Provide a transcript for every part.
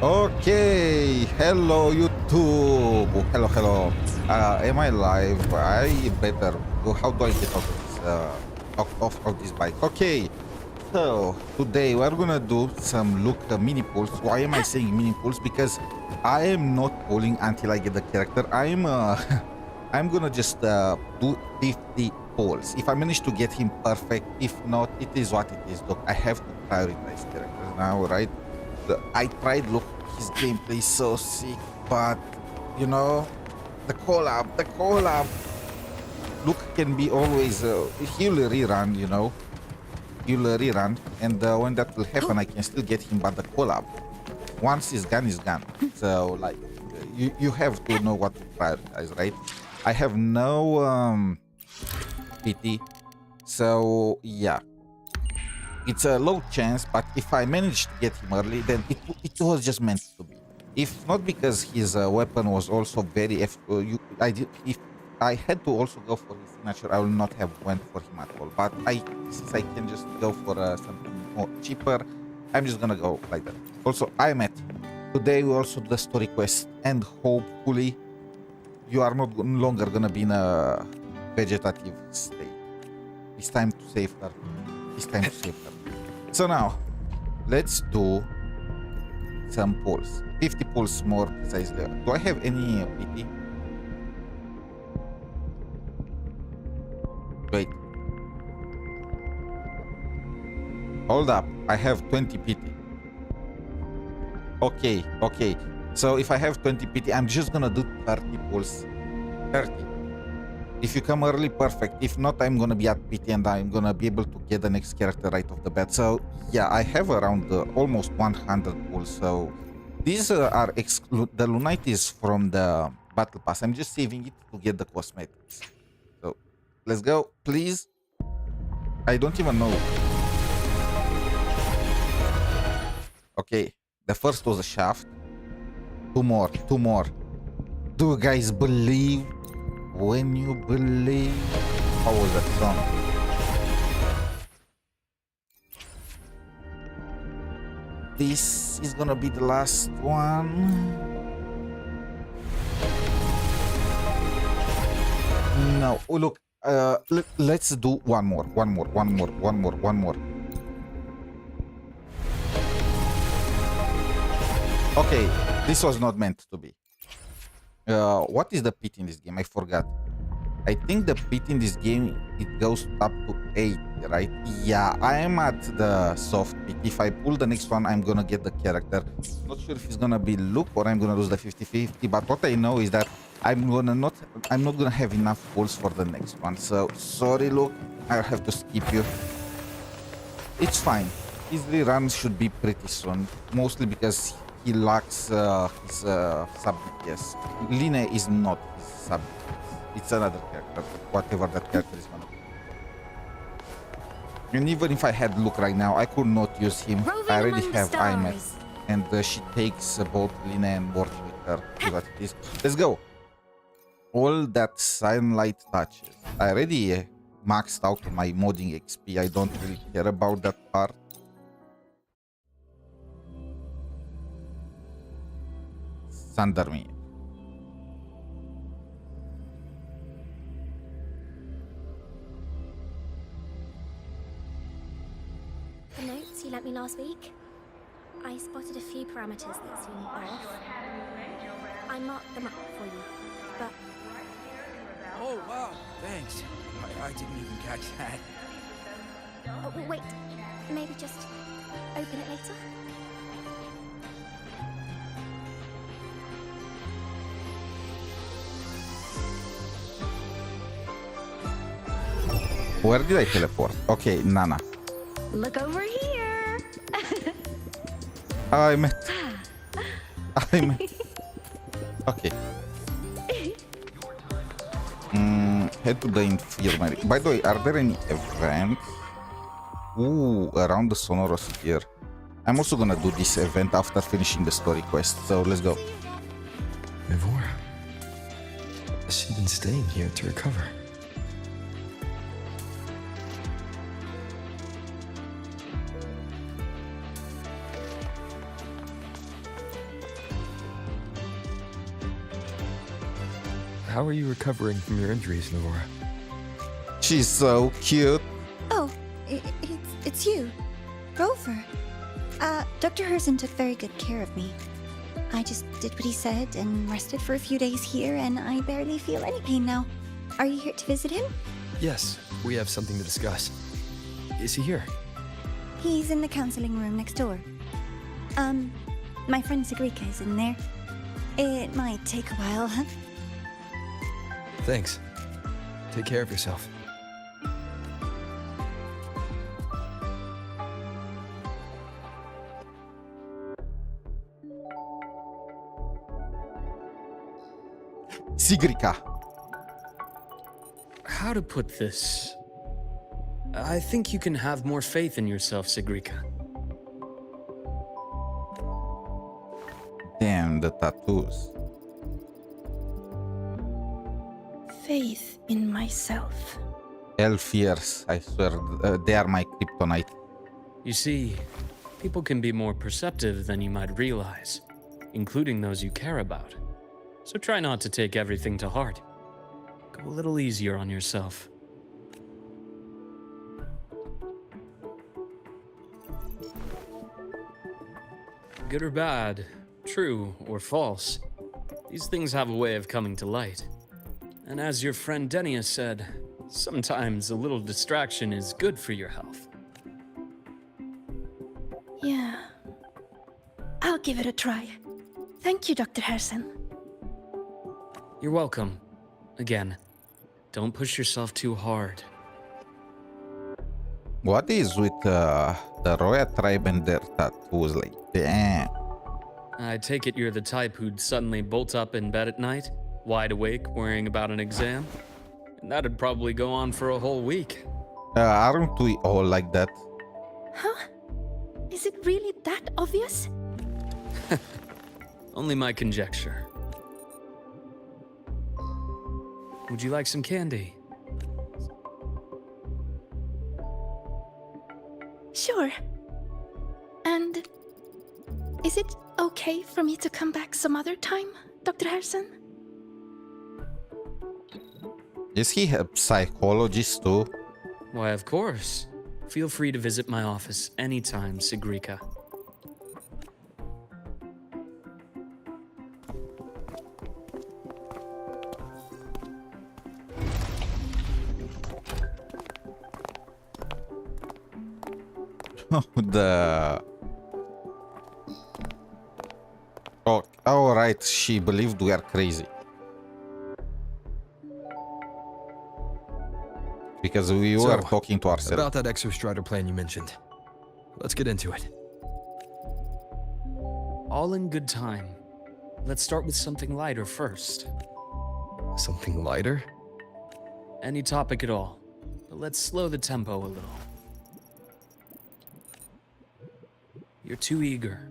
Okay, hello YouTube. Hello. Am I live? I better. How do I get off this, off this bike? Okay, so today we're gonna do some Luuk mini pulls. Why am I saying mini pulls? Because I am not pulling until I get the character. I'm I'm gonna just do 50 pulls. If I manage to get him perfect, if not, it is what it is. Look, I have to prioritize characters now, right? I tried. Look, his gameplay is so sick, but you know, the collab. Luuk can be always he'll rerun, you know, he'll rerun, and when that will happen, I can still get him. But the collab, once he's gone, is gone. So like, you have to know what to prioritize, right? I have no PT, so yeah. It's a low chance, but if I manage to get him early, then it was just meant to be. If not because his weapon was also very if I had to also go for his signature, I will not have went for him at all. But since I can just go for something more cheaper, I'm just gonna go like that. Also, AEMEATH. Today we also do the story quest, and hopefully you are not longer gonna be in a vegetative state. It's time to save her. So now, let's do some pulls. 50 pulls more precisely. Do I have any PT? Wait. Hold up. I have 20 PT. Okay. So if I have 20 PT, I'm just gonna do 30 pulls. 30. If you come early, perfect. If not, I'm gonna be at PT and I'm gonna be able to get the next character right off the bat. So yeah, I have around almost 100 pulls. So these are the lynae is from the battle pass. I'm just saving it to get the cosmetics. So let's go, please. I don't even know. Okay, the first was a shaft. Two more. Do you guys believe? When you believe. How was that song? This is gonna be the last one. No. Oh, look. Let's do one more. Okay, this was not meant to be. What is the pit in this game? I forgot. I think the pit in this game, it goes up to 8, right? Yeah, I am at the soft pit. If I pull the next one, I'm gonna get the character. Not sure if it's gonna be Luuk or I'm gonna lose the 50-50, but what I know is that I'm not gonna have enough pulls for the next one. So sorry, Luuk, I'll have to skip you. It's fine. His rerun should be pretty soon, mostly because he lacks his sub DPS. lynae is not his sub DPS. It's another character, whatever that character is gonna be. And even if I had Luuk right now, I could not use him. I already have AEMEATH, and she takes both lynae and mornye with her. See what it is. Let's go. All that sunlight touches. I already maxed out my modding XP. I don't really care about that part. Thunder me. The notes you lent me last week? I spotted a few parameters that seem off. I marked them up for you, but... Oh, wow, thanks. I didn't even catch that. Oh, wait, maybe just open it later? Where did I teleport? Okay, Nana. Look over here! AEMEATH. Okay. Head to the infirmary. By the way, are there any events? Ooh, around the sonorous here. I'm also gonna do this event after finishing the story quest, so let's go. Yvonne. She's been staying here to recover. How are you recovering from your injuries, Navora? She's so cute. Oh, it's you, Rover. Dr. Herzen took very good care of me. I just did what he said and rested for a few days here, and I barely feel any pain now. Are you here to visit him? Yes, we have something to discuss. Is he here? He's in the counseling room next door. My friend 𝗖cie𝗽𝗆𝗵𝗵𝗵 is in there. It might take a while, huh? Thanks. Take care of yourself. 𝗖cie𝗽𝗆𝗵𝗵𝗵. How to put this? I think you can have more faith in yourself, 𝗖cie𝗽𝗆𝗵𝗵𝗵. Damn, the tattoos. Faith in myself. Elf ears, I swear, they are my kryptonite. You see, people can be more perceptive than you might realize, including those you care about. So try not to take everything to heart. Go a little easier on yourself. Good or bad, true or false, these things have a way of coming to light. And as your friend Denia said, sometimes a little distraction is good for your health. Yeah. I'll give it a try. Thank you, Dr. Herzen. You're welcome. Again, don't push yourself too hard. What is with the Roi tribe and their tattoos? Like, damn. I take it you're the type who'd suddenly bolt up in bed at night, wide awake, worrying about an exam? And that'd probably go on for a whole week. Aren't we all like that? Huh? Is it really that obvious? Only my conjecture. Would you like some candy? Sure. And is it okay for me to come back some other time, Dr. Herzen? Is he a psychologist too? Why, of course. Feel free to visit my office anytime, 𝗖cie𝗽𝗆𝗵𝗵𝗵. Oh, right. She believed we are crazy. Because we were talking to ourselves. About that exostrider plan you mentioned. let's get into it. All in good time. Let's start with something lighter first. Something lighter? Any topic at all. But let's slow the tempo a little. You're too eager.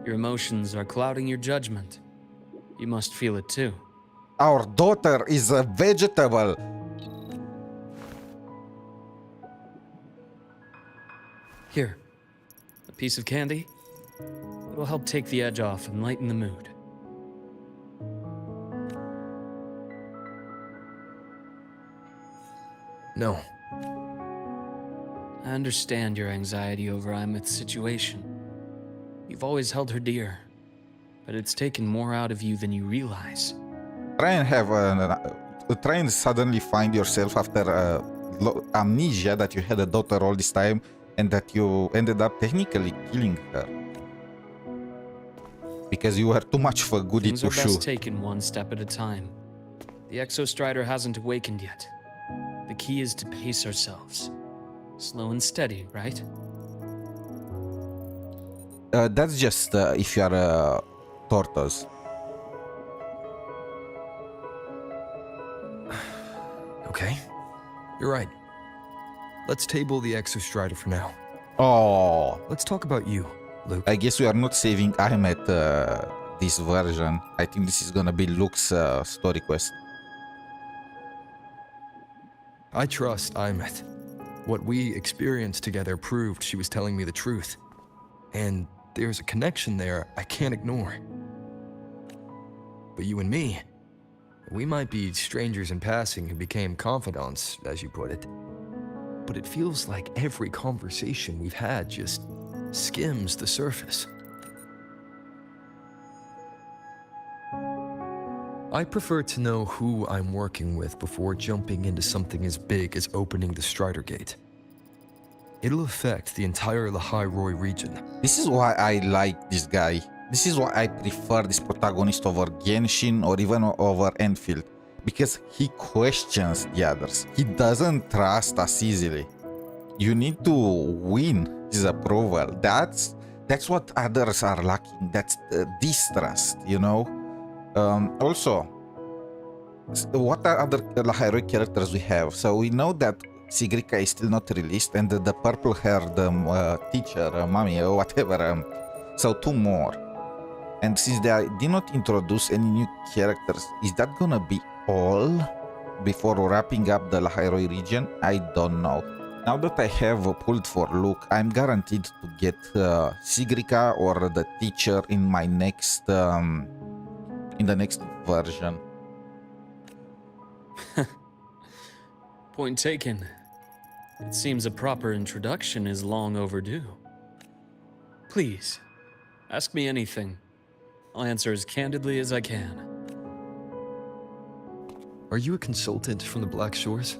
Your emotions are clouding your judgment. You must feel it too. Our daughter is a vegetable. Here, a piece of candy. It'll help take the edge off and lighten the mood. No. I understand your anxiety over 𝗖𝗿's situation. You've always held her dear, but it's taken more out of you than you realize. Try and suddenly find yourself after amnesia that you had a daughter all this time and that you ended up technically killing her. Because you were too much of a goody Things two are shoe. best taken one step at a time. The 𝗖𝗿 hasn't awakened yet. The key is to pace ourselves. Slow and steady, right? That's just if you are a tortoise. Okay, you're right. Let's table the 𝗖𝗿 for now. Oh, Let's talk about you, Luuk. I guess we are not saving 𝗖𝗿 this version. I think this is gonna be Luuk's story quest. I trust 𝗖𝗿. What we experienced together proved she was telling me the truth. And there's a connection there I can't ignore. But you and me, we might be strangers in passing who became confidants, as you put it. But it feels like every conversation we've had just skims the surface. I prefer to know who I'm working with before jumping into something as big as opening the Strider Gate. It'll affect the entire Lahai Roi region. This is why I like this guy. This is why I prefer this protagonist over Genshin or even over Endfield. Because he questions the others. He doesn't trust us easily. You need to win his approval. That's what others are lacking. That's distrust, you know? Also, what are other Lahai Roi characters we have? So we know that 𝗖cie𝗽𝗆 is still not released, and the purple-haired teacher, mommy, or whatever. So 2 more. And since they did not introduce any new characters, is that gonna be all before wrapping up the Lahai Roi region? I don't know. Now that I have pulled for Luuk, I'm guaranteed to get 𝗖cie𝗽𝗆 or the teacher in my next in the next version. Point taken. It seems a proper introduction is long overdue. Please, ask me anything. I'll answer as candidly as I can. Are you a consultant from the Black Shores?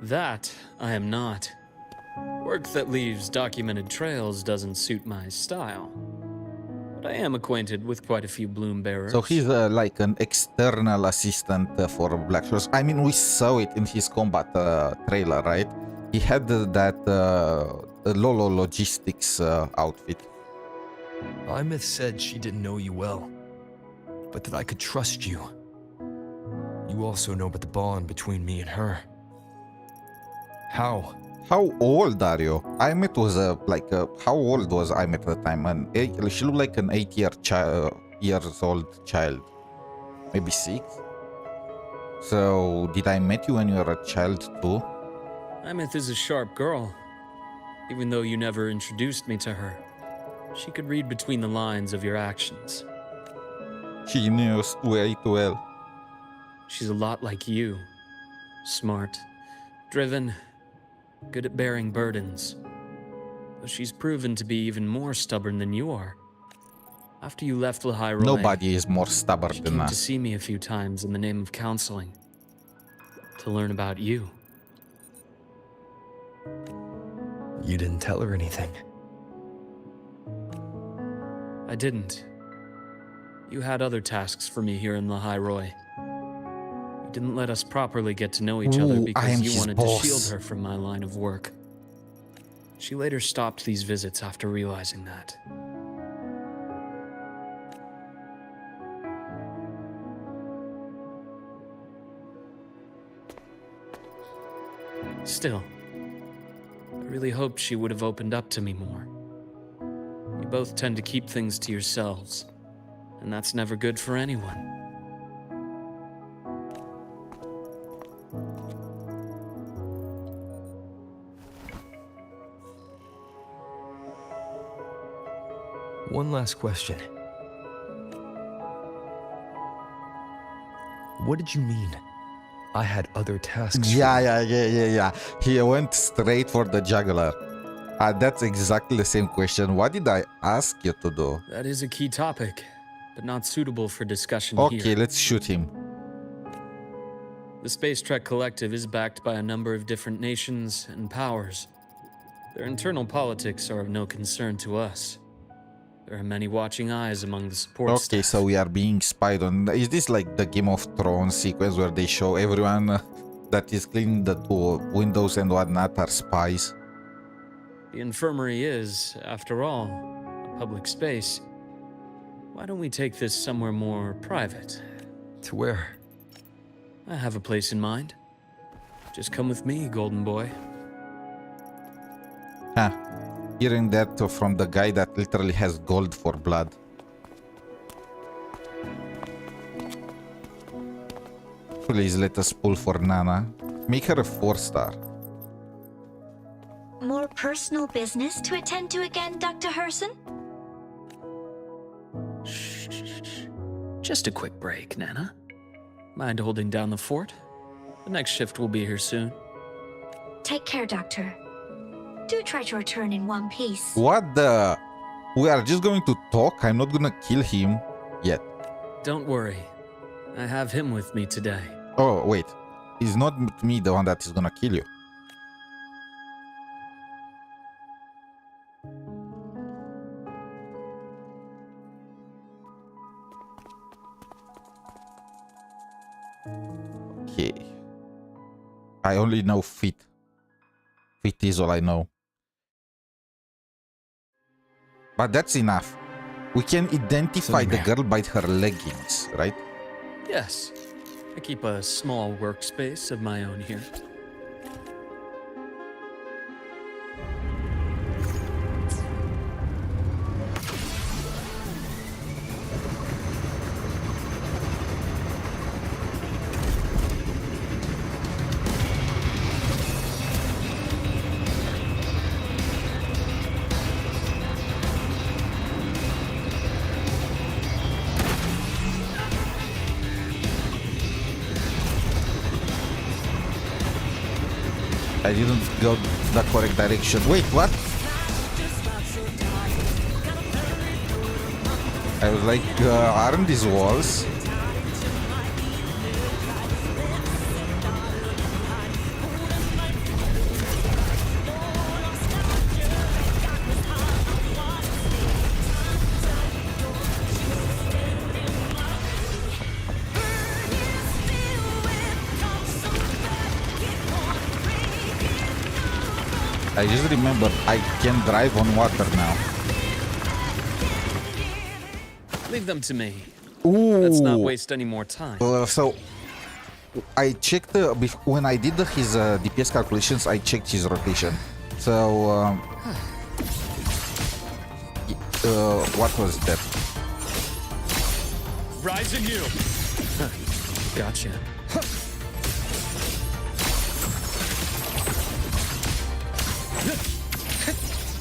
That I am not. Work that leaves documented trails doesn't suit my style. But I am acquainted with quite a few bloom bearers. So he's like an external assistant for Black Shores. I mean, we saw it in his combat trailer, right? He had that Lolo Logistics outfit. 𝗖𝗿 said she didn't know you well, but that I could trust you. You also know about the bond between me and her. How? How old are you? 𝗖𝗿 was how old was 𝗖𝗿 at the time? She looked like an 8-years old child, maybe 6. So did I met you when you were a child too? 𝗖𝗿 is a sharp girl. Even though you never introduced me to her, she could read between the lines of your actions. She knows way too well. She's a lot like you. Smart, driven, good at bearing burdens. Though she's proven to be even more stubborn than you are. After you left Lahai Roi, Nobody is more stubborn she than came to us. see me a few times in the name of counseling. To learn about you. You didn't tell her anything. I didn't. You had other tasks for me here in Lahai Roi. You didn't let us properly get to know each other Ooh, I because am you his wanted boss. to shield her from my line of work. She later stopped these visits after realizing that. Still, I really hoped she would have opened up to me more. You both tend to keep things to yourselves, and that's never good for anyone. One last question. What did you mean? I had other tasks. Yeah. He went straight for the juggler. That's exactly the same question. What did I ask you to do? That is a key topic, but not suitable for discussion Okay, here. let's shoot him. The Space Trek Collective is backed by a number of different nations and powers. Their internal politics are of no concern to us. There are many watching eyes among the support Okay, staff. so we are being spied on. Is this like the Game of Thrones sequence where they show everyone that is cleaning the windows and whatnot are spies? The infirmary is, after all, a public space. Why don't we take this somewhere more private? To where? I have a place in mind. Just come with me, golden boy. Huh. Hearing that from the guy that literally has gold for blood. Please let us pull for Nana. Make her a 4-star. More personal business to attend to again, Dr. Herson? Shh. Just a quick break, Nana. Mind holding down the fort? The next shift will be here soon. Take care, Doctor. Do try to return in one piece. What the? We are just going to talk? I'm not gonna kill him yet. Don't worry. I have him with me today. Oh, wait. It's not me the one that is gonna kill you. Okay. I only know feet. Feet is all I know. But that's enough. We can identify the girl by her leggings, right? Yes. I keep a small workspace of my own here. I didn't go the correct direction. Wait, what? I was like, aren't these walls? I just remember I can drive on water now. Leave them to me. Ooh. Let's not waste any more time. So I checked when I did his DPS calculations. I checked his rotation. So what was that? Rise in you. Gotcha.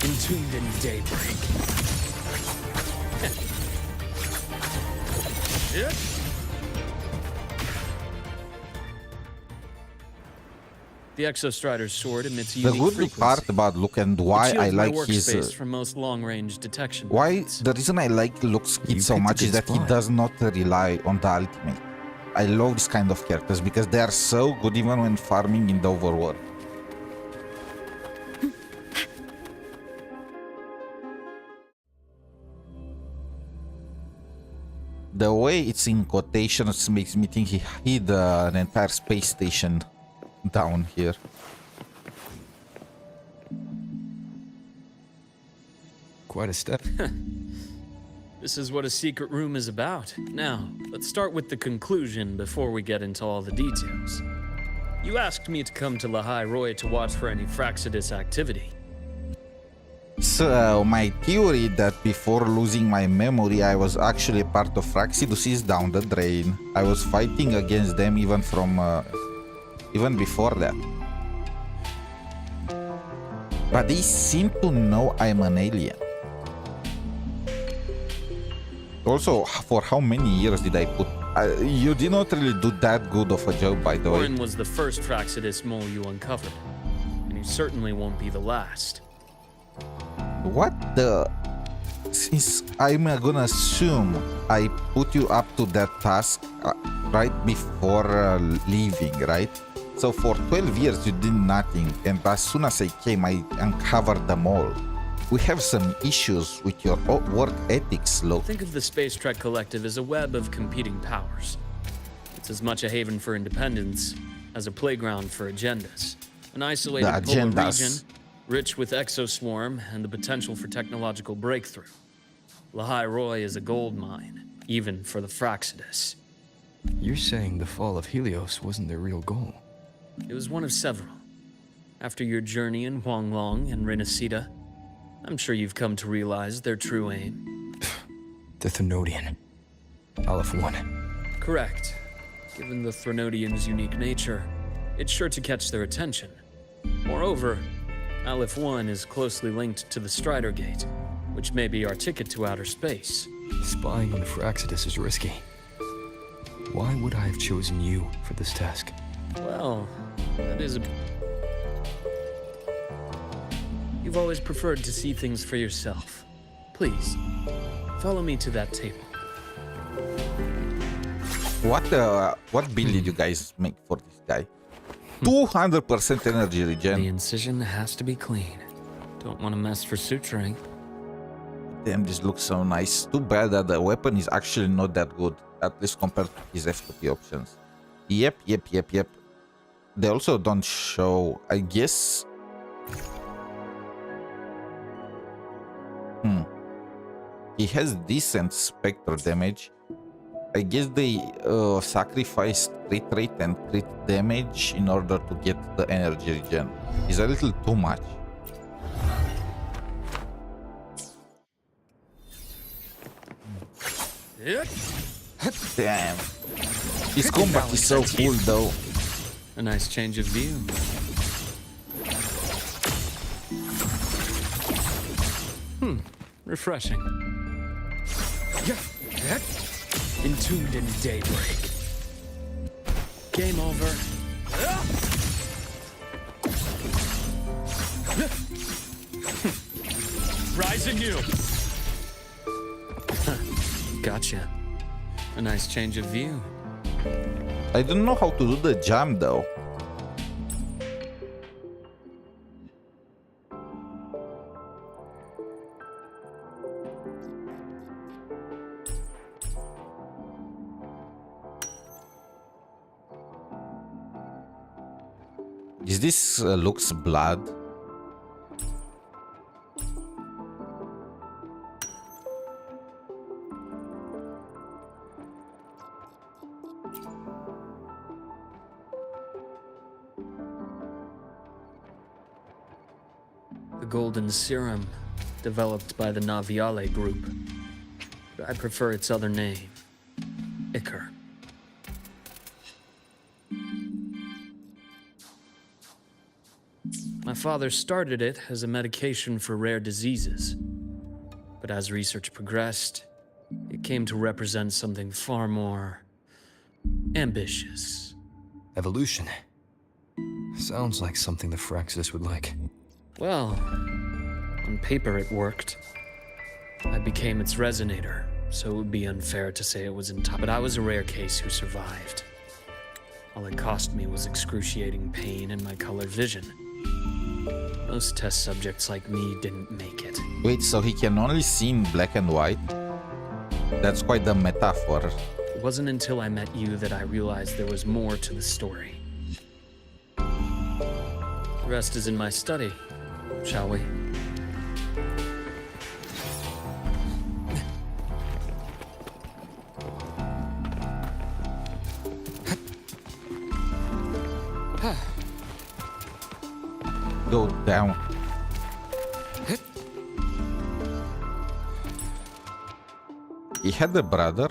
Entombed in daybreak. The Exostrider's sword emits a The unique good frequency. part about Luuk and why It I shields my like his workspace from most long-range detection why methods. the reason I like Luuk's kit You so picked a much is good that he spot. does not rely on the ultimate. I love this kind of characters because they are so good even when farming in the overworld. The way it's in quotations makes me think he hid an entire space station down here. quite a step. This is what a secret room is about. Now, let's start with the conclusion before we get into all the details. You asked me to come to Lahai Roi to watch for any Fraccidus activity. So my theory that before losing my memory I was actually part of Fraccidus is down the drain. I was fighting against them even before that. But they seem to know I'm an alien. Also, for how many years did I put... you did not really do that good of a job, by the way. Warren was the first Fraccidus mole you uncovered, and he certainly won't be the last. What the... Since I'm gonna assume I put you up to that task right before leaving, right? So for 12 years you did nothing, and as soon as I came I uncovered them all. We have some issues with your work ethics, Luuk. Think of the Space Trek Collective as a web of competing powers. It's as much a haven for independence as a playground for agendas. An isolated polar region, rich with exoswarm and the potential for technological breakthrough. Lahai Roi is a gold mine, even for the Fraccidus. You're saying the fall of Helios wasn't their real goal? It was one of several. After your journey in Huanglong and Renacida, I'm sure you've come to realize their true aim. The Threnodian. Aleph 1. Correct. Given the Threnodian's unique nature, it's sure to catch their attention. Moreover, Aleph 1 is closely linked to the Strider Gate, which may be our ticket to outer space. Spying on the Fraccidus is risky. Why would I have chosen you for this task? Well, that is a... You've always preferred to see things for yourself. Please, follow me to that table. What build did you guys make for this guy? 200% energy regen. The incision has to be clean. Don't want to mess for suturing. Damn, this looks so nice. Too bad that the weapon is actually not that good, at least compared to his F2P options. Yep. They also don't show, I guess... He has decent spectral damage. I guess they sacrificed crit rate and crit damage in order to get the energy regen. It's a little too much. Damn. His combat is so cool though. A nice change of view. Refreshing. Entombed in daybreak. Game over. Rise anew. Gotcha. A nice change of view. I don't know how to do the jump though. Is this Luke's blood? The golden serum, developed by the Naviale group. But I prefer its other name, 𝗖cie𝗽𝗆𝗵𝗁. My father started it as a medication for rare diseases. But as research progressed, it came to represent something far more ambitious. Evolution. Sounds like something the Fraccidus would like. Well, on paper it worked. I became its resonator, so it would be unfair to say it was in top. But I was a rare case who survived. All it cost me was excruciating pain and my color vision. Most test subjects like me didn't make it. Wait, so he can only see in black and white? That's quite the metaphor. It wasn't until I met you that I realized there was more to the story. The rest is in my study, shall we? Damn. He had a brother.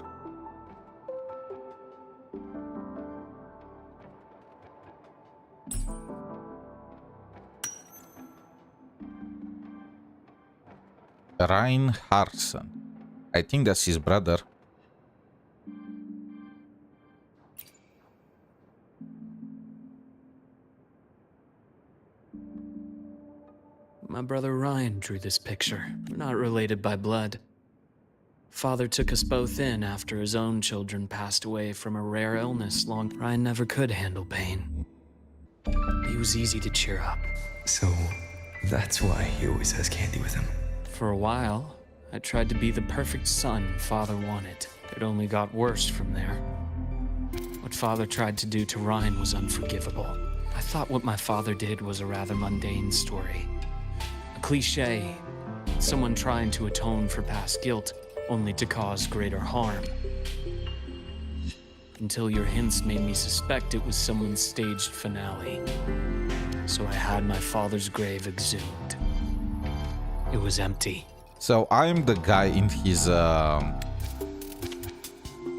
Reinhardt. I think that's his brother. My brother Ryan drew this picture. We're not related by blood. Father took us both in after his own children passed away from a rare illness. Ryan never could handle pain. He was easy to cheer up. So, that's why he always has candy with him. For a while, I tried to be the perfect son Father wanted. It only got worse from there. What Father tried to do to Ryan was unforgivable. I thought what my father did was a rather mundane story. A cliché. Someone trying to atone for past guilt, only to cause greater harm. Until your hints made me suspect it was someone's staged finale. So I had my father's grave exhumed. It was empty. So I'm the guy in his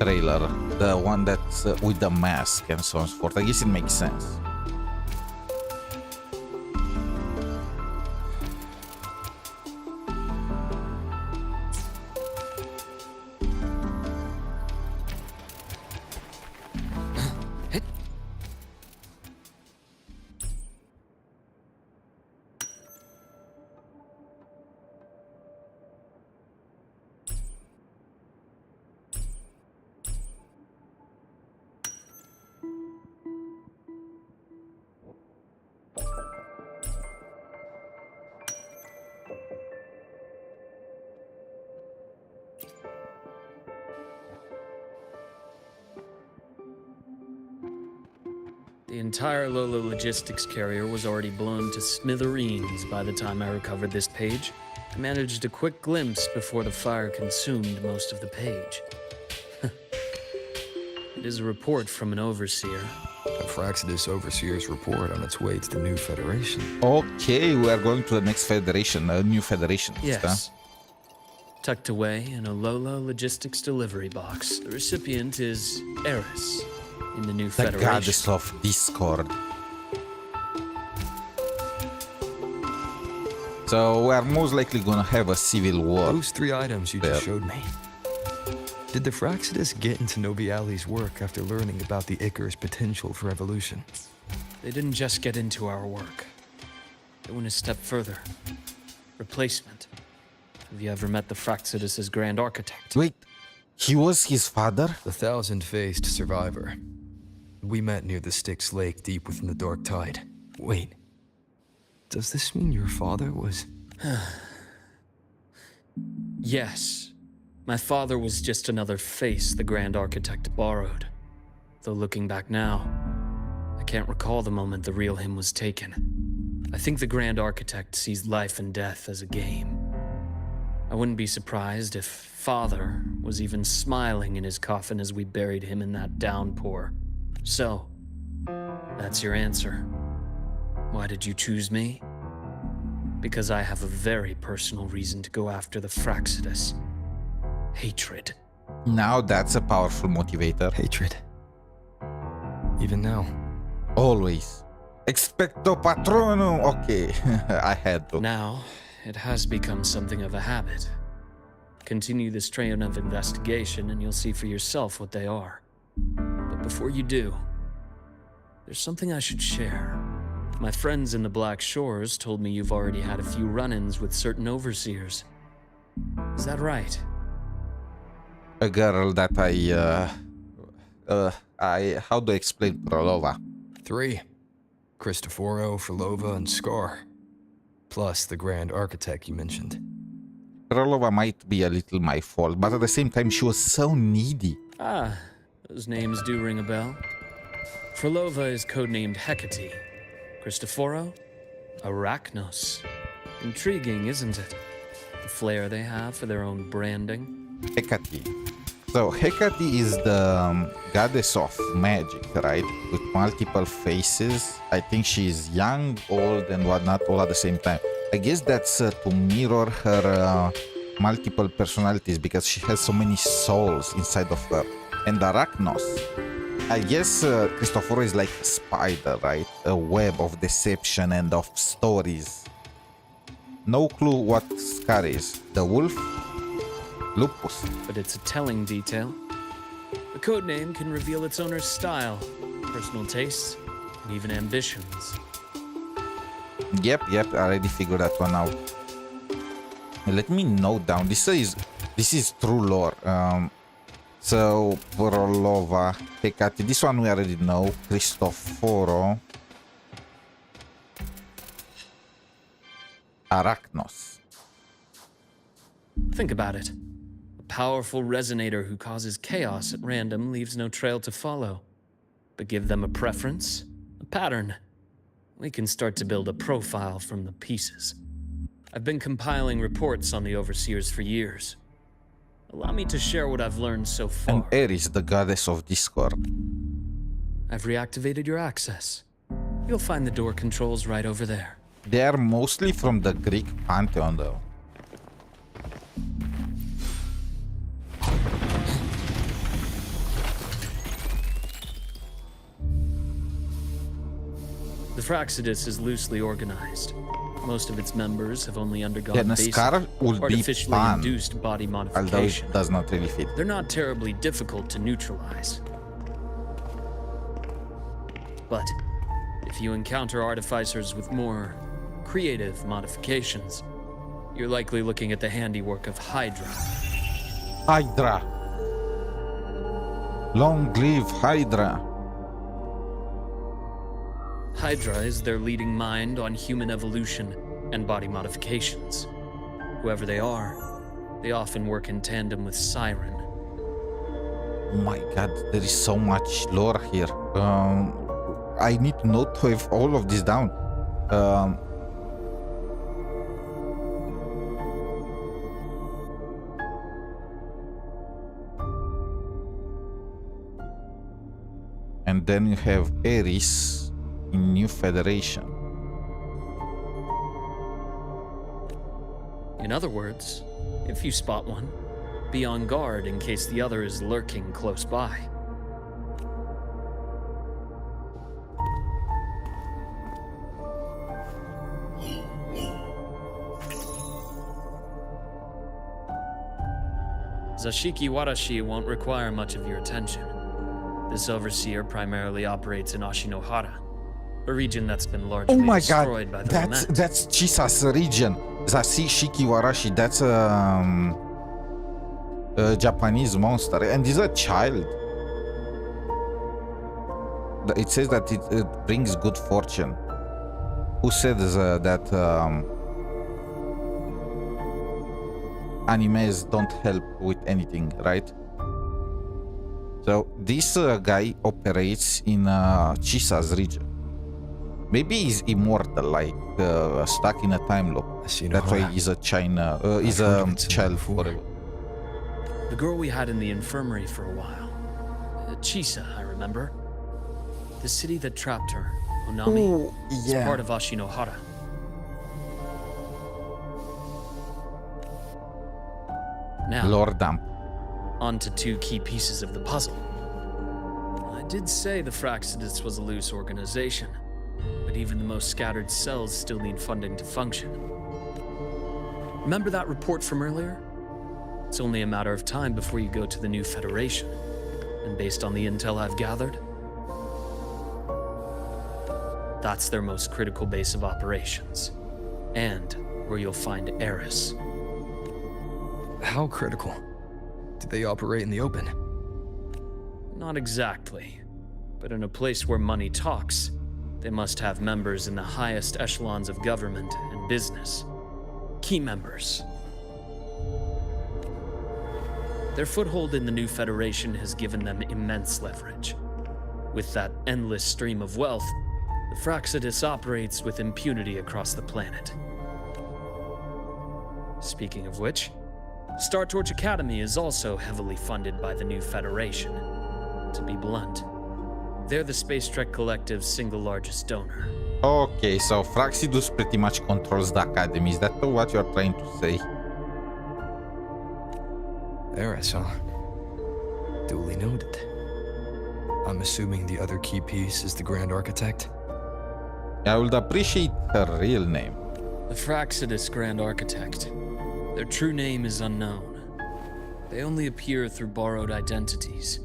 trailer, the one that's with the mask and so on and so forth. I guess it makes sense. The entire Lola logistics carrier was already blown to smithereens by the time I recovered this page. I managed a quick glimpse before the fire consumed most of the page. It is a report from an overseer. A Fraxidus Overseer's report on its way to the new Federation. Okay, we are going to the next Federation, a new Federation. Yes. Tucked away in a Lola logistics delivery box. The recipient is Eris in the new The Federation. goddess of discord. So we are most likely gonna have a civil war. Those 3 items you just showed me. Did the Fraxidus get into Noviali's work after learning about the 𝗖cie𝗽𝗆𝗵𝗵𝗁 potential for evolution? They didn't just get into our work. They went a step further. Replacement. Have you ever met the Fraxidus' Grand Architect? Wait, he was his father? The 1,000-faced survivor. We met near the Styx Lake deep within the Dark Tide. Wait. Does this mean your father was... Yes. My father was just another face the Grand Architect borrowed. Though looking back now, I can't recall the moment the real him was taken. I think the Grand Architect sees life and death as a game. I wouldn't be surprised if Father was even smiling in his coffin as we buried him in that downpour. So, that's your answer. Why did you choose me? Because I have a very personal reason to go after the Fraxidus. Hatred. Now that's a powerful motivator. hatred? Even now? Always. Expecto patronum. Okay, I had to. Now, it has become something of a habit. Continue this train of investigation and you'll see for yourself what they are. But before you do, there's something I should share. My friends in the Black Shores told me you've already had a few run-ins with certain overseers. Is that right? A girl that how do I explain Prolova? 3. Cristoforo, Frolova, and Scar. Plus the Grand Architect you mentioned. Prolova might be a little my fault, but at the same time she was so needy. Ah, those names do ring a bell. Frolova is codenamed Hecate. Cristoforo? Arachnos. Intriguing, isn't it? The flair they have for their own branding. Hecate. So Hecate is the goddess of magic, right? With multiple faces. I think she's young, old, and whatnot all at the same time. I guess that's to mirror her multiple personalities because she has so many souls inside of her. And Arachnos, I guess Cristoforo is like a spider, right? A web of deception and of stories. No clue what Scar is. The wolf? Lupus. But it's a telling detail. The code name can reveal its owner's style, personal tastes, and even ambitions. Yep, I already figured that one out. Let me note down. This is true lore. So Vorolova, Hecate. This one we already know. Cristoforo. Arachnos. Think about it. A powerful resonator who causes chaos at random leaves no trail to follow. But give them a preference, a pattern. We can start to build a profile from the pieces. I've been compiling reports on the Overseers for years. Allow me to share what I've learned so far. And Ares, the goddess of discord. I've reactivated your access. You'll find the door controls right over there. They are mostly from the Greek pantheon, though. The Fraccidus is loosely organized. Most of its members have only undergone Yeah, basic, Scar would be artificially fun, induced body although modification. it does not really fit. They're not terribly difficult to neutralize. But if you encounter artificers with more creative modifications, you're likely looking at the handiwork of Hydra. Hydra. Long live Hydra. Hydra is their leading mind on human evolution and body modifications. Whoever they are, they often work in tandem with Siren. Oh my god, there is so much lore here. I need to note to have all of this down. And then you have Ares in New Federation. In other words, if you spot one, be on guard in case the other is lurking close by. 𝗖cie𝗽𝗵𝗵𝗵 won't require much of your attention. This overseer primarily operates in Ashinohara, a region that's been largely destroyed by the lament. That's Chisa's region. 𝗖cie𝗽𝗵𝗵𝗵, that's a Japanese monster, and he's a child. It says that it brings good fortune. Who said that animes don't help with anything, right? So this guy operates in Chisa's region. Maybe he's immortal, like stuck in a time loop. That's why he's a child forever. The girl we had in the infirmary for a while. Chisa, I remember. The city that trapped her, Onami, is part of Ashinohara. Now, Lord Dump. on to two key pieces of the puzzle. I did say the Fraccidus was a loose organization, but even the most scattered cells still need funding to function. Remember that report from earlier? It's only a matter of time before you go to the new Federation. And based on the intel I've gathered, that's their most critical base of operations. And where you'll find Eris. How critical? Do they operate in the open? Not exactly. But in a place where money talks, they must have members in the highest echelons of government and business. Key members. Their foothold in the new Federation has given them immense leverage. With that endless stream of wealth, the Fraccidus operates with impunity across the planet. Speaking of which, Star Torch Academy is also heavily funded by the new Federation. To be blunt, they're the Space Trek Collective's single largest donor. Okay, so Fraxidus pretty much controls the academy. Is that what you're trying to say? There, I saw. Duly noted. I'm assuming the other key piece is the Grand Architect? I would appreciate her real name. The Fraxidus Grand Architect. Their true name is unknown. They only appear through borrowed identities.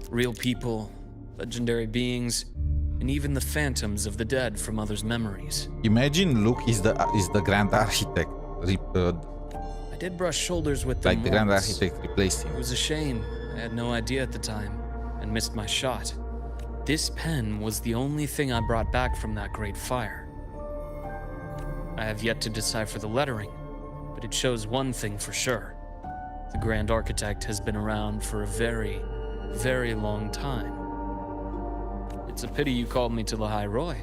Real people, legendary beings, and even the phantoms of the dead from others' memories. Imagine Luuk is the Grand Architect. I did brush shoulders with them Like the Grand once. Architect replaced him. It was a shame. I had no idea at the time, and missed my shot. This pen was the only thing I brought back from that great fire. I have yet to decipher the lettering, but it shows one thing for sure. The Grand Architect has been around for a very, very long time. It's a pity you called me to Lahai Roi.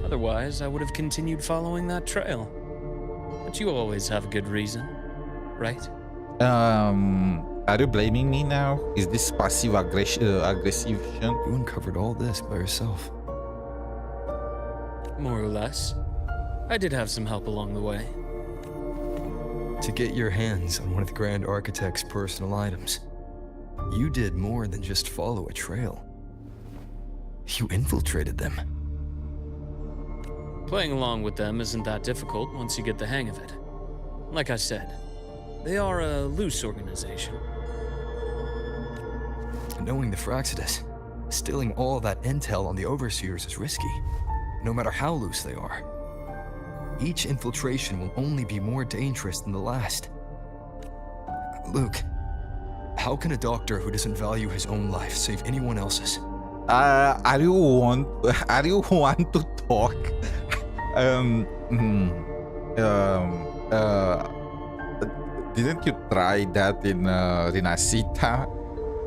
Otherwise, I would have continued following that trail. But you always have a good reason, right? Are you blaming me now? Is this passive aggressive? You uncovered all this by yourself. More or less. I did have some help along the way. To get your hands on one of the Grand Architect's personal items, you did more than just follow a trail. You infiltrated them. Playing along with them isn't that difficult once you get the hang of it. Like I said, they are a loose organization. Knowing the Fraxidus, stealing all that intel on the Overseers is risky, no matter how loose they are. Each infiltration will only be more dangerous than the last. Luuk, how can a doctor who doesn't value his own life save anyone else's? Are you want to talk? Didn't you try that in Renacita?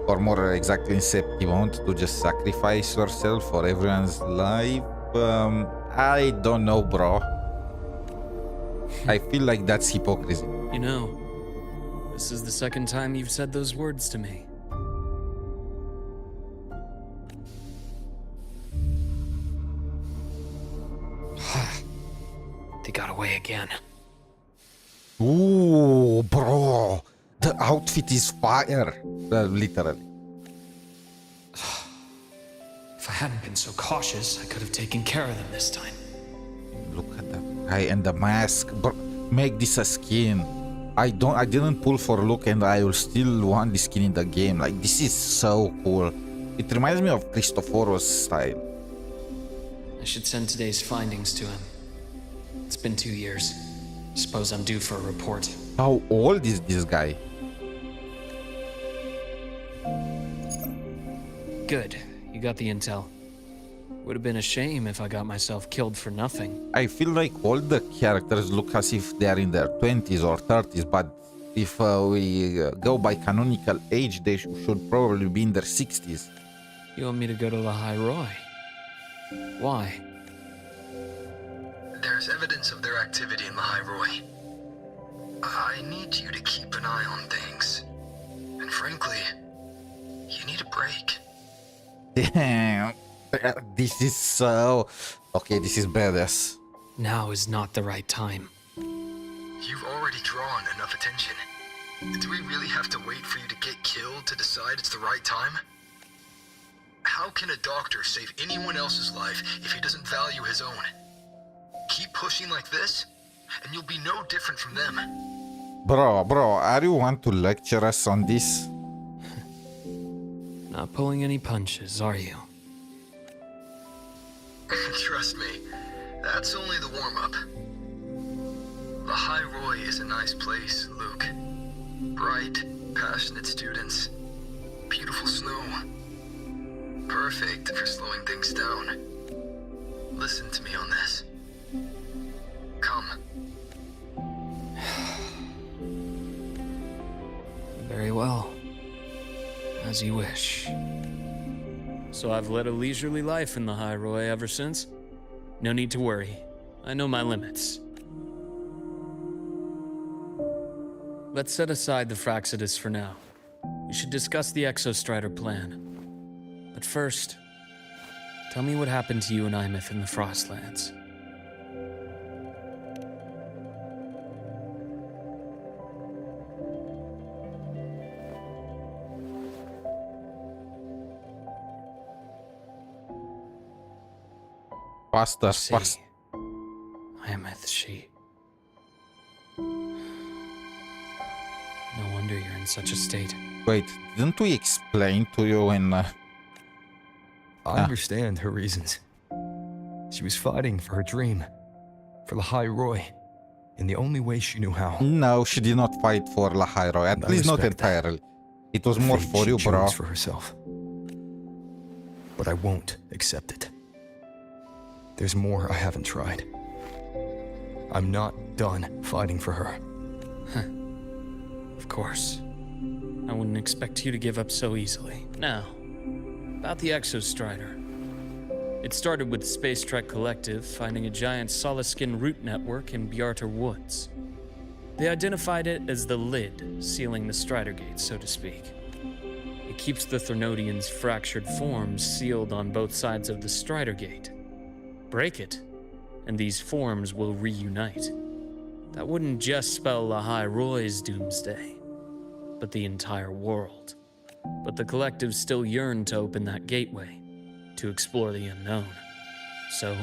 Or more exactly in Septimont, to just sacrifice yourself for everyone's life? I don't know, bro. I feel like that's hypocrisy. You know, this is the second time you've said those words to me. They got away again. Ooh, bro. The outfit is fire. Literally. If I hadn't been so cautious, I could have taken care of them this time. Look at the guy and the mask. Bro, make this a skin. I didn't pull for Luuk, and I will still want this skin in the game. Like, this is so cool. It reminds me of Cristoforo's style. I should send today's findings to him. It's been 2 years. Suppose I'm due for a report. How old is this guy? Good. You got the intel. Would have been a shame if I got myself killed for nothing. I feel like all the characters look as if they're in their 20s or 30s, but if we go by canonical age, they should probably be in their 60s. You want me to go to Lahai Roi? Why? There's evidence of their activity in Lahai Roi. I need you to keep an eye on things. And frankly, you need a break. Damn. This is so... Okay, this is badass. Now is not the right time. You've already drawn enough attention. Do we really have to wait for you to get killed to decide it's the right time? How can a doctor save anyone else's life if he doesn't value his own? Keep pushing like this, and you'll be no different from them. Bro, are you want to lecture us on this? Not pulling any punches, are you? Trust me, that's only the warm-up. Lahai Roi is a nice place, Luuk. Bright, passionate students. Beautiful snow. Perfect for slowing things down. Listen to me on this. Come. Very well. As you wish. So I've led a leisurely life in the Lahai Roi ever since? No need to worry. I know my limits. Let's set aside the 𝗶𝗶𝗵𝗁 for now. We should discuss the 𝗖cie𝗽𝗍𝗍 plan. But first, tell me what happened to you and 𝗖MEATH in the Frostlands. Faster, See, fast. 𝗖MEATH, she... No wonder you're in such a state. Wait, didn't we explain to you when... I understand her reasons. She was fighting for her dream, for Lahai Roi, in the only way she knew how. No, she did not fight for Lahai Roi. At I least not respect that. entirely. It was more Fate for she you, bro. chose for herself. But I won't accept it. There's more I haven't tried. I'm not done fighting for her. Of course. I wouldn't expect you to give up so easily. Now, about the 𝗖cie𝗽𝗍𝗍. It started with the Space Trek Collective finding a giant 𝗖cie𝗽𝗍𝗍 root network in 𝗵𝗏𝗏 Woods. They identified it as the lid, sealing the Strider Gate, so to speak. It keeps the Threnodians' fractured forms sealed on both sides of the Strider Gate. Break it, and these forms will reunite. That wouldn't just spell Lahai Roi's doomsday, but the entire world. But the Collective still yearned to open that gateway, to explore the unknown. So,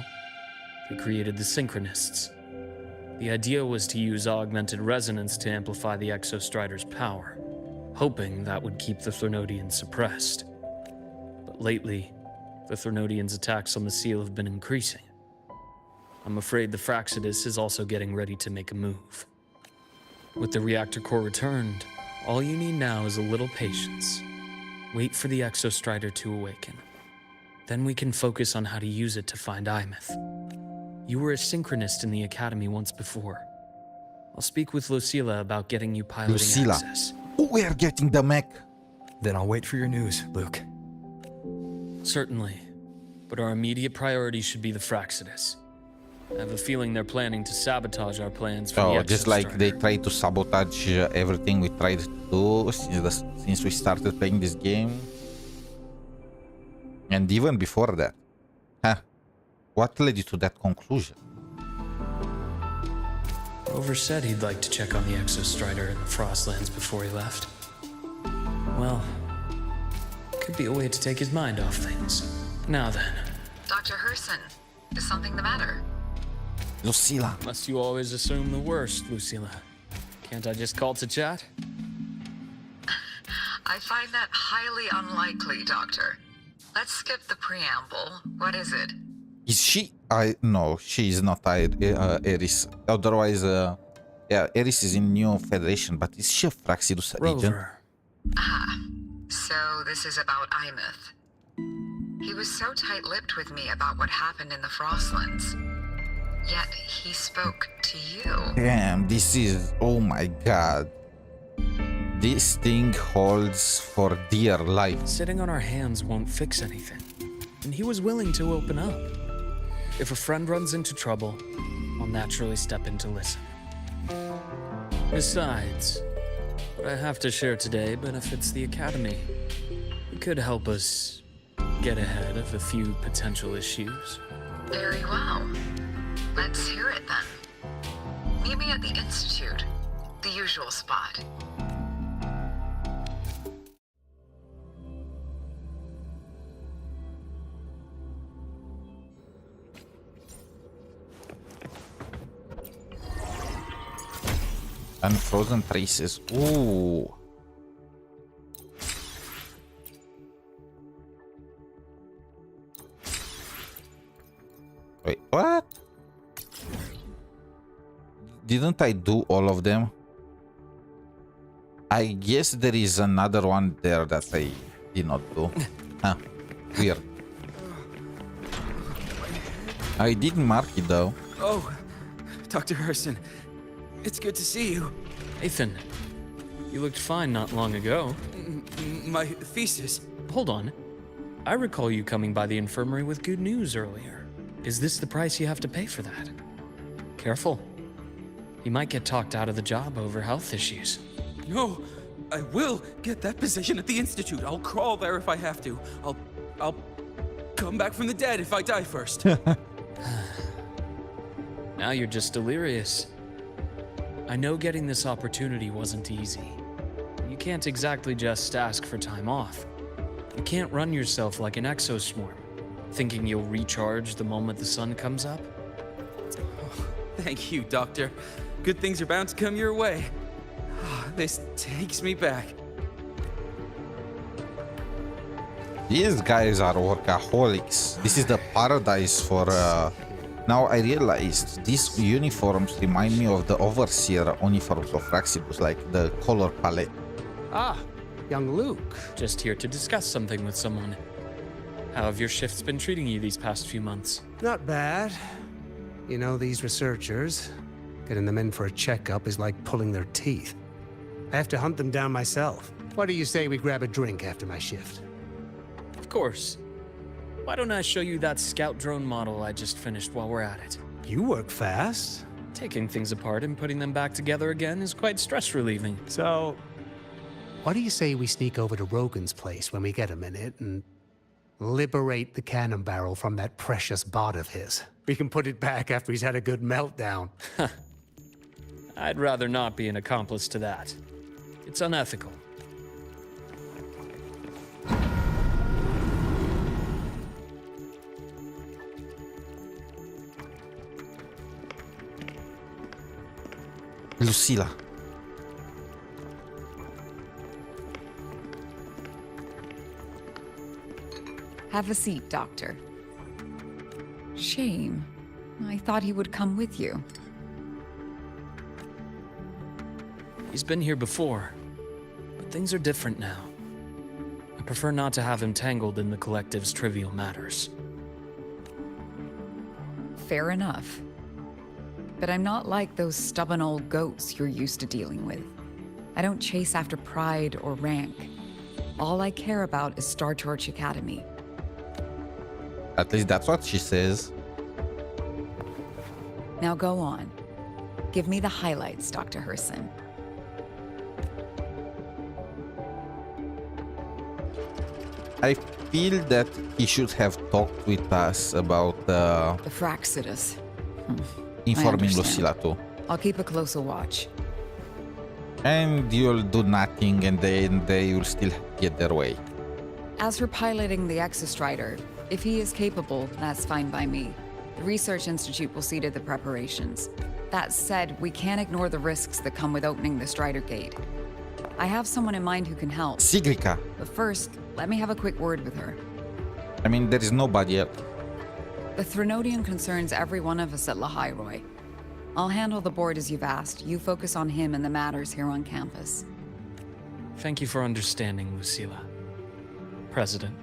they created the Synchronists. The idea was to use augmented resonance to amplify the 𝗖cie𝗽𝗍𝗍's power, hoping that would keep the Threnodians suppressed. But lately, the Threnodians' attacks on the seal have been increasing. I'm afraid the 𝗶𝗶𝗵𝗁 is also getting ready to make a move. With the reactor core returned, all you need now is a little patience. Wait for the 𝗖cie𝗽𝗍𝗍 to awaken. Then we can focus on how to use it to find 𝗖MEATH. You were a synchronist in the academy once before. I'll speak with Lucila about getting you piloting Lucila. access. Oh, we are getting the mech. Then I'll wait for your news, Luuk. Certainly, but our immediate priority should be the 𝗶𝗶𝗵𝗁. I have a feeling they're planning to sabotage our plans for the Oh, just like they 𝗖cie𝗽𝗍𝗍𝗍. try to sabotage everything we tried to do since we started playing this game. And even before that. Huh. What led you to that conclusion? Rover said he'd like to check on the 𝗖cie𝗽𝗍𝗍 in the Frostlands before he left. Well, could be a way to take his mind off things. Now then. Dr. Herson, is something the matter? Lucila. Must you always assume the worst, Lucila? Can't I just call to chat? I find that highly unlikely, Doctor. Let's skip the preamble. What is it? Is she? No, she is not Eris. Otherwise, yeah, Eris is in New Federation, but is she a 𝗶𝗶𝗵𝗁 agent? Rover. Ah, so this is about 𝗖MEATH. He was so tight-lipped with me about what happened in the Frostlands. Yet he spoke to you. Damn, this is... Oh my god. This thing holds for dear life. Sitting on our hands won't fix anything. And he was willing to open up. If a friend runs into trouble, I'll naturally step in to listen. Besides, what I have to share today benefits the Academy. It could help us get ahead of a few potential issues. Very well. Let's hear it then. Meet me at the Institute, the usual spot. Unfrozen traces. Ooh. Wait, what? Didn't I do all of them? I guess there is another one there that I did not do. Huh. Weird. I did mark it though. Oh, Dr. Herson. It's good to see you. Ethan, you looked fine not long ago. My thesis. Hold on. I recall you coming by the infirmary with good news earlier. Is this the price you have to pay for that? Careful. You might get talked out of the job over health issues. No, I will get that position at the Institute. I'll crawl there if I have to. I'll come back from the dead if I die first. Now you're just delirious. I know getting this opportunity wasn't easy. You can't exactly just ask for time off. You can't run yourself like an exoswarm, thinking you'll recharge the moment the sun comes up. Oh, thank you, Doctor. Good things are bound to come your way. This takes me back. These guys are workaholics. This is the paradise for... Now I realized these uniforms remind me of the overseer uniforms of Fraxibus, like the color palette. Ah, young Luuk. Just here to discuss something with someone. How have your shifts been treating you these past few months? Not bad. You know, these researchers, getting them in for a checkup is like pulling their teeth. I have to hunt them down myself. What do you say we grab a drink after my shift? Of course. Why don't I show you that scout drone model I just finished while we're at it? You work fast. Taking things apart and putting them back together again is quite stress relieving. So, what do you say we sneak over to Rogan's place when we get a minute and liberate the cannon barrel from that precious bot of his? We can put it back after he's had a good meltdown. I'd rather not be an accomplice to that. It's unethical. Lucila. Have a seat, Doctor. Shame. I thought he would come with you. He's been here before, but things are different now. I prefer not to have him tangled in the collective's trivial matters. Fair enough. But I'm not like those stubborn old goats you're used to dealing with. I don't chase after pride or rank. All I care about is Star Torch Academy. At least that's what she says. Now go on. Give me the highlights, Dr. 𝗿𝗆. I feel that he should have talked with us about The Fraxidus. informing I Lucila too. I'll keep a closer watch. And you'll do nothing and then they will still get their way. As for piloting the 𝗖cie𝗽𝗍, if he is capable, that's fine by me. The Research Institute will see to the preparations. That said, we can't ignore the risks that come with opening the Strider Gate. I have someone in mind who can help. Sigrica. But first, let me have a quick word with her. I mean, there is nobody else. The Threnodian concerns every one of us at Lahai Roi. I'll handle the board as you've asked. You focus on him and the matters here on campus. Thank you for understanding, Lucila. President.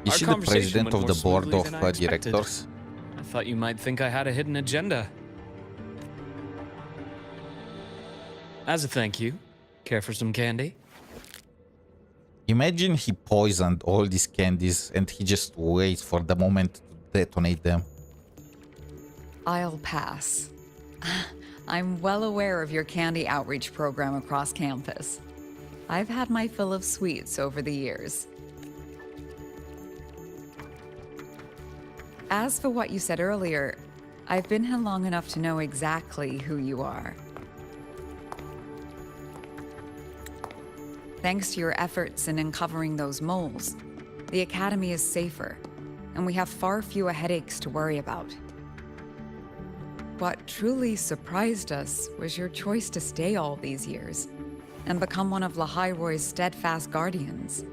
Is she the president of the board of directors? I thought you might think I had a hidden agenda. As a thank you, care for some candy? Imagine he poisoned all these candies and he just waits for the moment to detonate them. I'll pass. I'm well aware of your candy outreach program across campus. I've had my fill of sweets over the years. As for what you said earlier, I've been here long enough to know exactly who you are. Thanks to your efforts in uncovering those moles, the Academy is safer, and we have far fewer headaches to worry about. What truly surprised us was your choice to stay all these years and become one of Lahai Roi's steadfast guardians.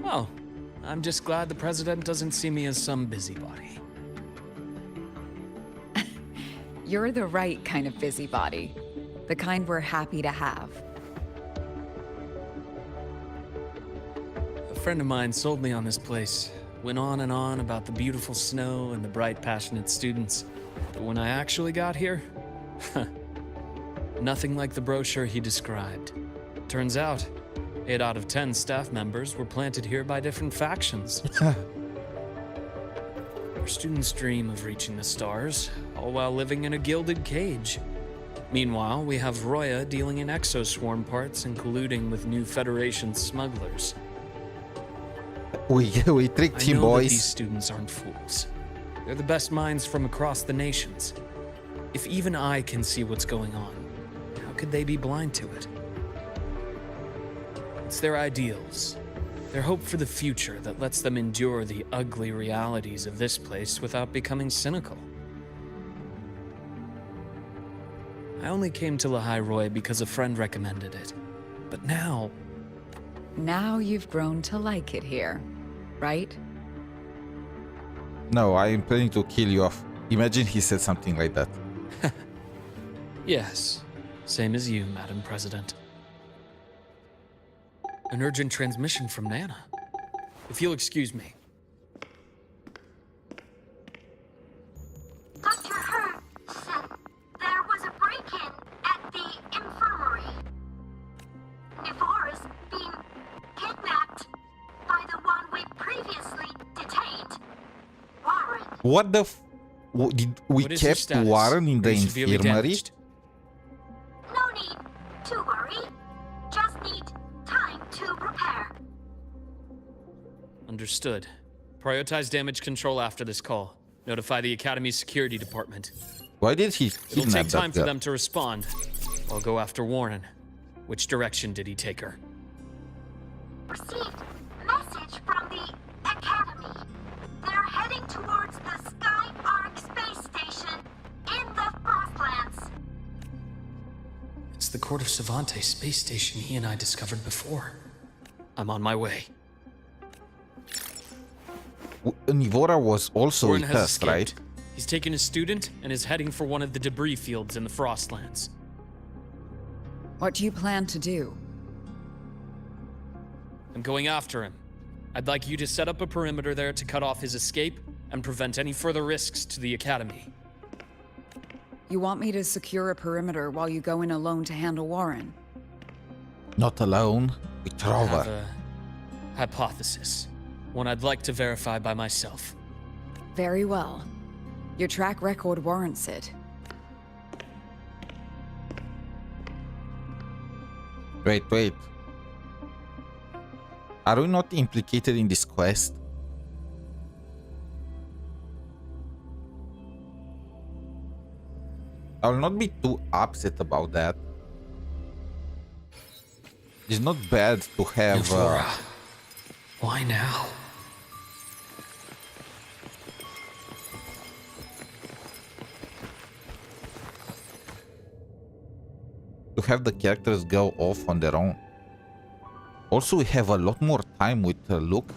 Well, I'm just glad the President doesn't see me as some busybody. You're the right kind of busybody. The kind we're happy to have. A friend of mine sold me on this place. Went on and on about the beautiful snow and the bright, passionate students. But when I actually got here, nothing like the brochure he described. Turns out, 8 out of 10 staff members were planted here by different factions. Our students dream of reaching the stars, all while living in a gilded cage. Meanwhile, we have Roya dealing in exoswarm parts and colluding with new Federation smugglers. We tricked I him, know that boys. these students aren't fools. They're the best minds from across the nations. If even I can see what's going on, how could they be blind to it? It's their ideals, their hope for the future that lets them endure the ugly realities of this place without becoming cynical. I only came to Lahai Roi because a friend recommended it. But now... Now you've grown to like it here, right? No, I am planning to kill you off. Imagine he said something like that. Yes, same as you, Madam President. An urgent transmission from Nana. If you'll excuse me. Dr. Hurd said there was a break-in at the infirmary. Nivora's being kidnapped by the one we previously detained, Warren. What the f... Did we What is your kept status? Warren in the Are you severely infirmary? damaged? No need to worry. Just need time to repair. Understood. Prioritize damage control after this call. Notify the Academy's security department. Why did he It'll kidnap take time that for girl? them to respond. I'll go after Warren. Which direction did he take her? Received message from the Academy. They're heading towards the Sky Arc space station in the Frostlands. It's the Court of Savante space station he and I discovered before. I'm on my way. Nivora was also Warren with has us, escaped. right? He's taken a student and is heading for one of the debris fields in the Frostlands. What do you plan to do? I'm going after him. I'd like you to set up a perimeter there to cut off his escape and prevent any further risks to the Academy. You want me to secure a perimeter while you go in alone to handle Warren? Not alone, with I have Rover. a hypothesis. One I'd like to verify by myself. Very well. Your track record warrants it. Wait. Are we not implicated in this quest? I will not be too upset about that. It's not bad to have... Nivora. Why now? to have the characters go off on their own. Also, we have a lot more time with Luuk.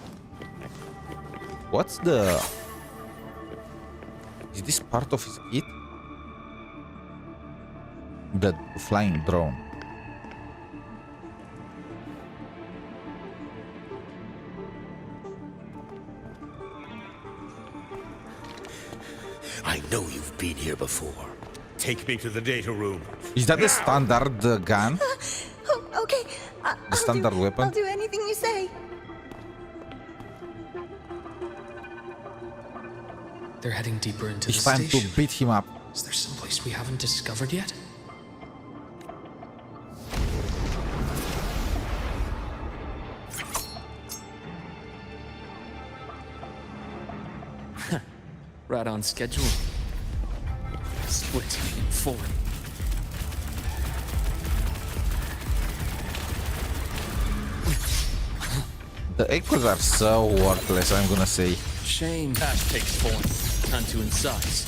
What's the... Is this part of his kit? The flying drone. I know you've been here before. Take me to the data room. Is that the standard gun? Oh, okay. The standard weapon? I'll do anything you say. They're heading deeper into It's the time station. to beat him up. Is there someplace we haven't discovered yet? Right on schedule. Split in 4. The echoes are so worthless, I'm gonna say. Shame. Ash takes form. Time to incise.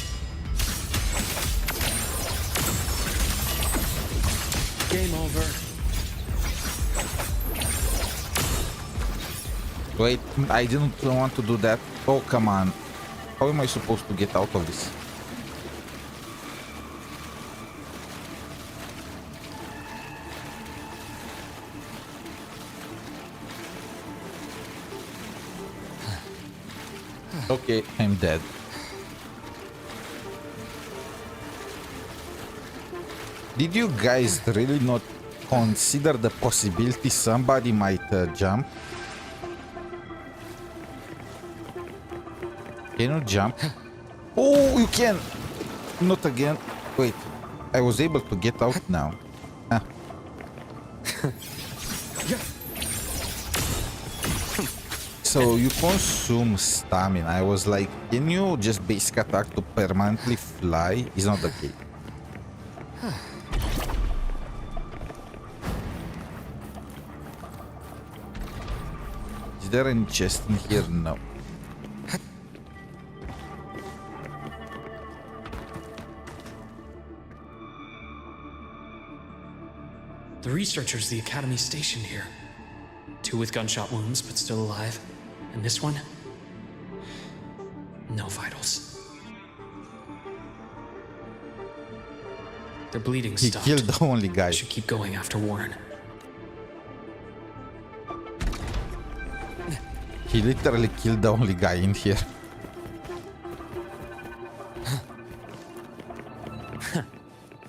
Game over. Wait, I didn't want to do that. Oh, come on. How am I supposed to get out of this? Okay, I'm dead. Did you guys really not consider the possibility somebody might jump? Can you jump? Oh, you can! Not again. Wait, I was able to get out now. Huh. So you consume stamina. I was like, can you just basic attack to permanently fly? It's not the case. Is there any chest in here? No. The researchers the Academy stationed here. 2 with gunshot wounds, but still alive. And this one? No vitals. Their bleeding He stopped. killed the only guy. I should keep going after Warren. He literally killed the only guy in here.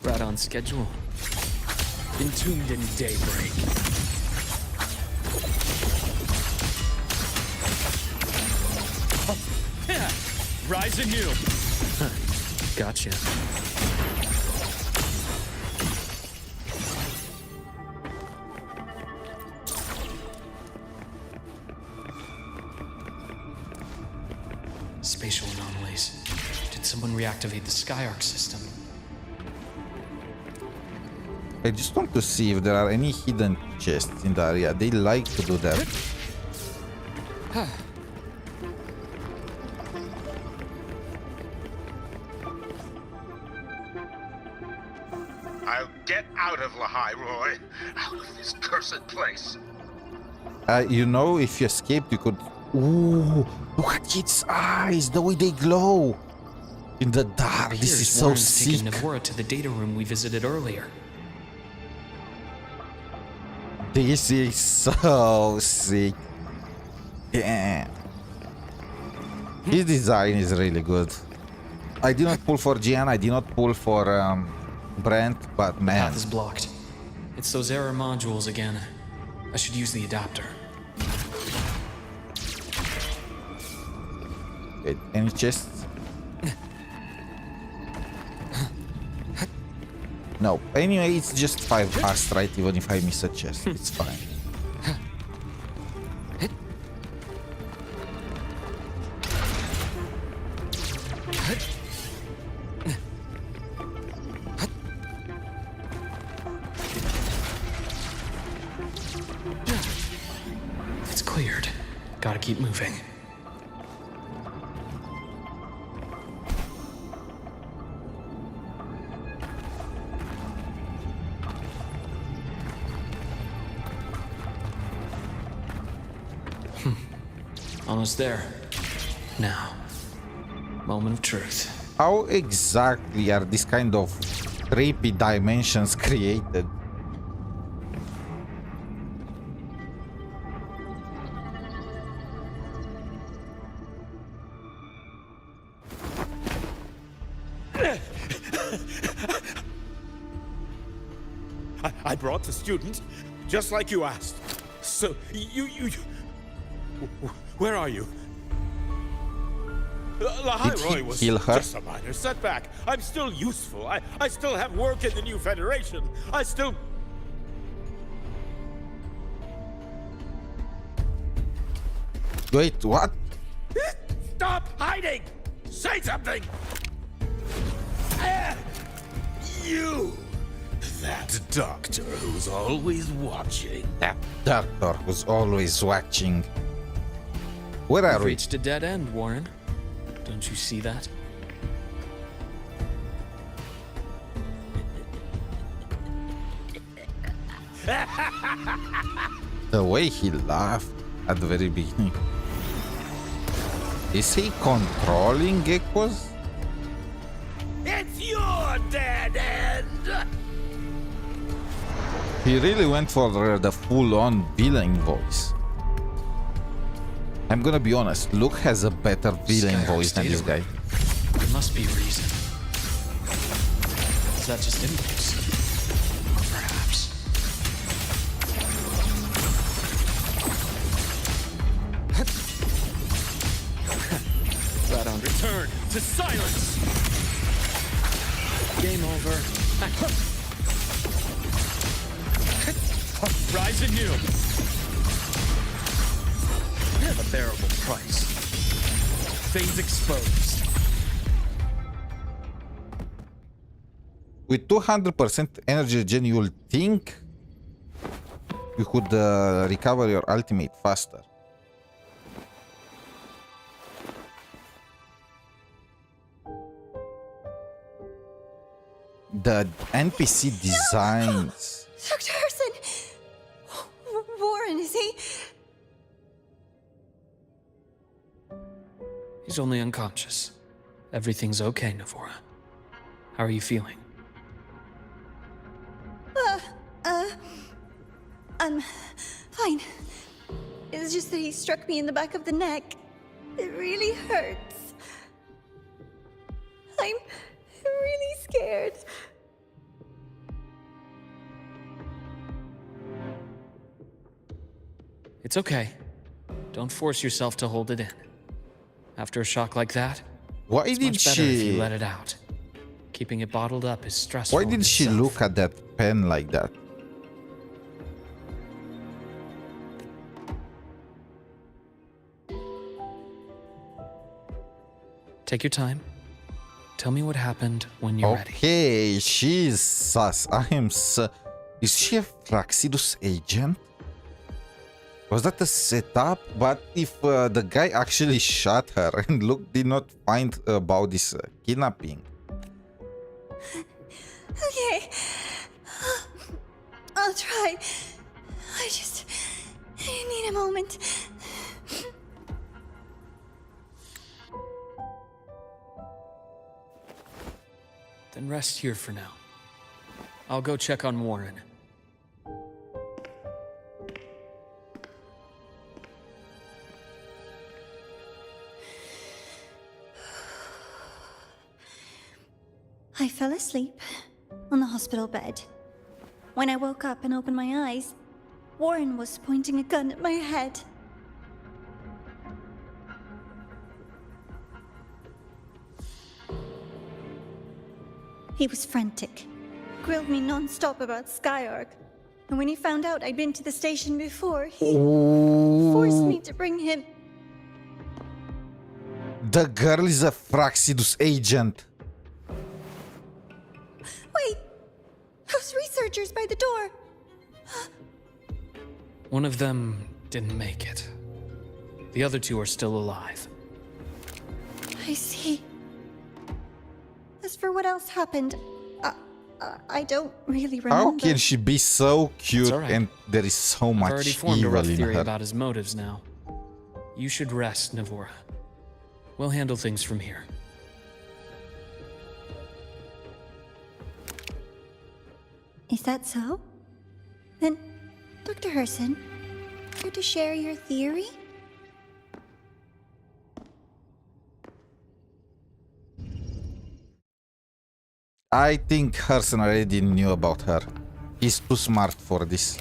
Right on schedule. Entombed in daybreak. Rise anew. Gotcha. Spatial anomalies. Did someone reactivate the 𝗖cie_𝗆𝗆𝗵𝗁 system? I just want to see if there are any hidden chests in the area. They like to do that. I'll get out of Lahai Roi. Out of this cursed place. You know, if you escaped, you could... Ooh, look at its eyes, the way they glow. In the dark, this is so Warren's sick. taking Navora to the data room we visited earlier. This is so sick. Yeah. His design is really good. I did not pull for Gian, I did not pull for Brent, but man. The path is blocked. It's those error modules again. I should use the adapter. Wait, any chests? No. Anyway, it's just 5 astrite, even if I miss a chest. It's fine. It's cleared. Gotta keep moving. Almost there. Now, moment of truth. How exactly are these kind of creepy dimensions created? I brought the student, just like you asked. So, you... Where are you? Lahai Did he Roi was kill her? just a minor setback. I'm still useful. I still have work in the new Federation. I still... Wait, what? Stop hiding! Say something! You! That doctor who's always watching. That doctor who's always watching. Where are We've we? reached a dead end, Warren. Don't you see that? The way he laughed at the very beginning. Is he controlling geckos? It's your dead end! He really went for the full-on villain voice. I'm gonna be honest, Luuk has a better villain voice than this guy. There must be a reason. Is that just impulse? Or perhaps... Right on Return to silence! Game over. Rise anew! Have a bearable price. Things exposed. With 200% energy regen, you'll think you could recover your ultimate faster. The NPC designs. Dr. Herson! Warren, is he? He's only unconscious. Everything's okay, Navora. How are you feeling? I'm fine. It's just that he struck me in the back of the neck. It really hurts. I'm really scared. It's okay. Don't force yourself to hold it in. After a shock like that, Why it's did much better if you she? let it out. Keeping it bottled up is stressful. Why did in she itself. look at that pen like that? Take your time. Tell me what happened when you're ready. Okay, she's sus. I am sus. Is she a 𝗖cie𝗽𝗆𝗵𝗁 agent? Was that a setup? But if the guy actually shot her and Luuk did not find about this kidnapping. Okay. I'll try. I need a moment. Then rest here for now. I'll go check on Warren. I fell asleep on the hospital bed. When I woke up and opened my eyes, Warren was pointing a gun at my head. He was frantic, grilled me non-stop about 𝗖cie𝗽𝗆𝗵𝗵. And when he found out I'd been to the station before, he forced me to bring him. The girl is a 𝗖cie𝗽𝗆𝗵𝗁 agent. Wait! Those researchers by the door! One of them didn't make it. The other two are still alive. I see. As for what else happened, I don't really remember. How can she be so cute all right. and there is so I've much already formed a evil rough in theory her? about his motives now. You should rest, Navora. We'll handle things from here. Is that so? Then, Dr. Herson, care to share your theory? I think Herson already knew about her. He's too smart for this.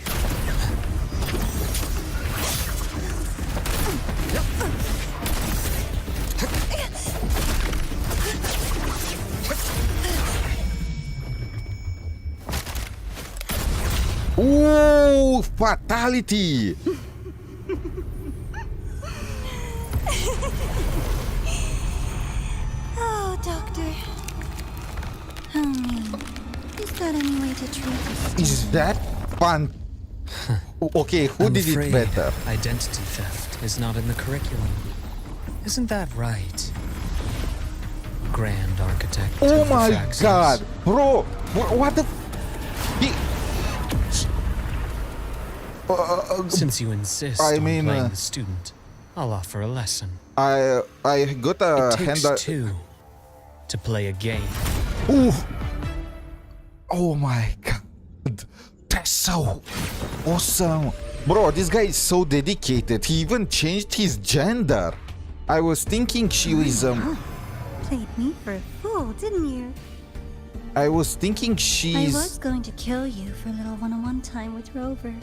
Ooh, fatality! Oh, Doctor. How mean. Is that any way to treat us? Is that fun? Okay, who I'm did it afraid better? Identity theft is not in the curriculum. Isn't that right? Grand Architect. Oh of the my Fraxes. god! Bro! What the... Since you insist I on mean, playing the student, I'll offer a lesson. I got a It takes hand... two to play a game. Ooh! Oh my god! That's so awesome! Bro, this guy is so dedicated. He even changed his gender. I was thinking she was Played me for a fool, didn't you? I was thinking I she's... was going to kill you for a little one-on-one time with Rover.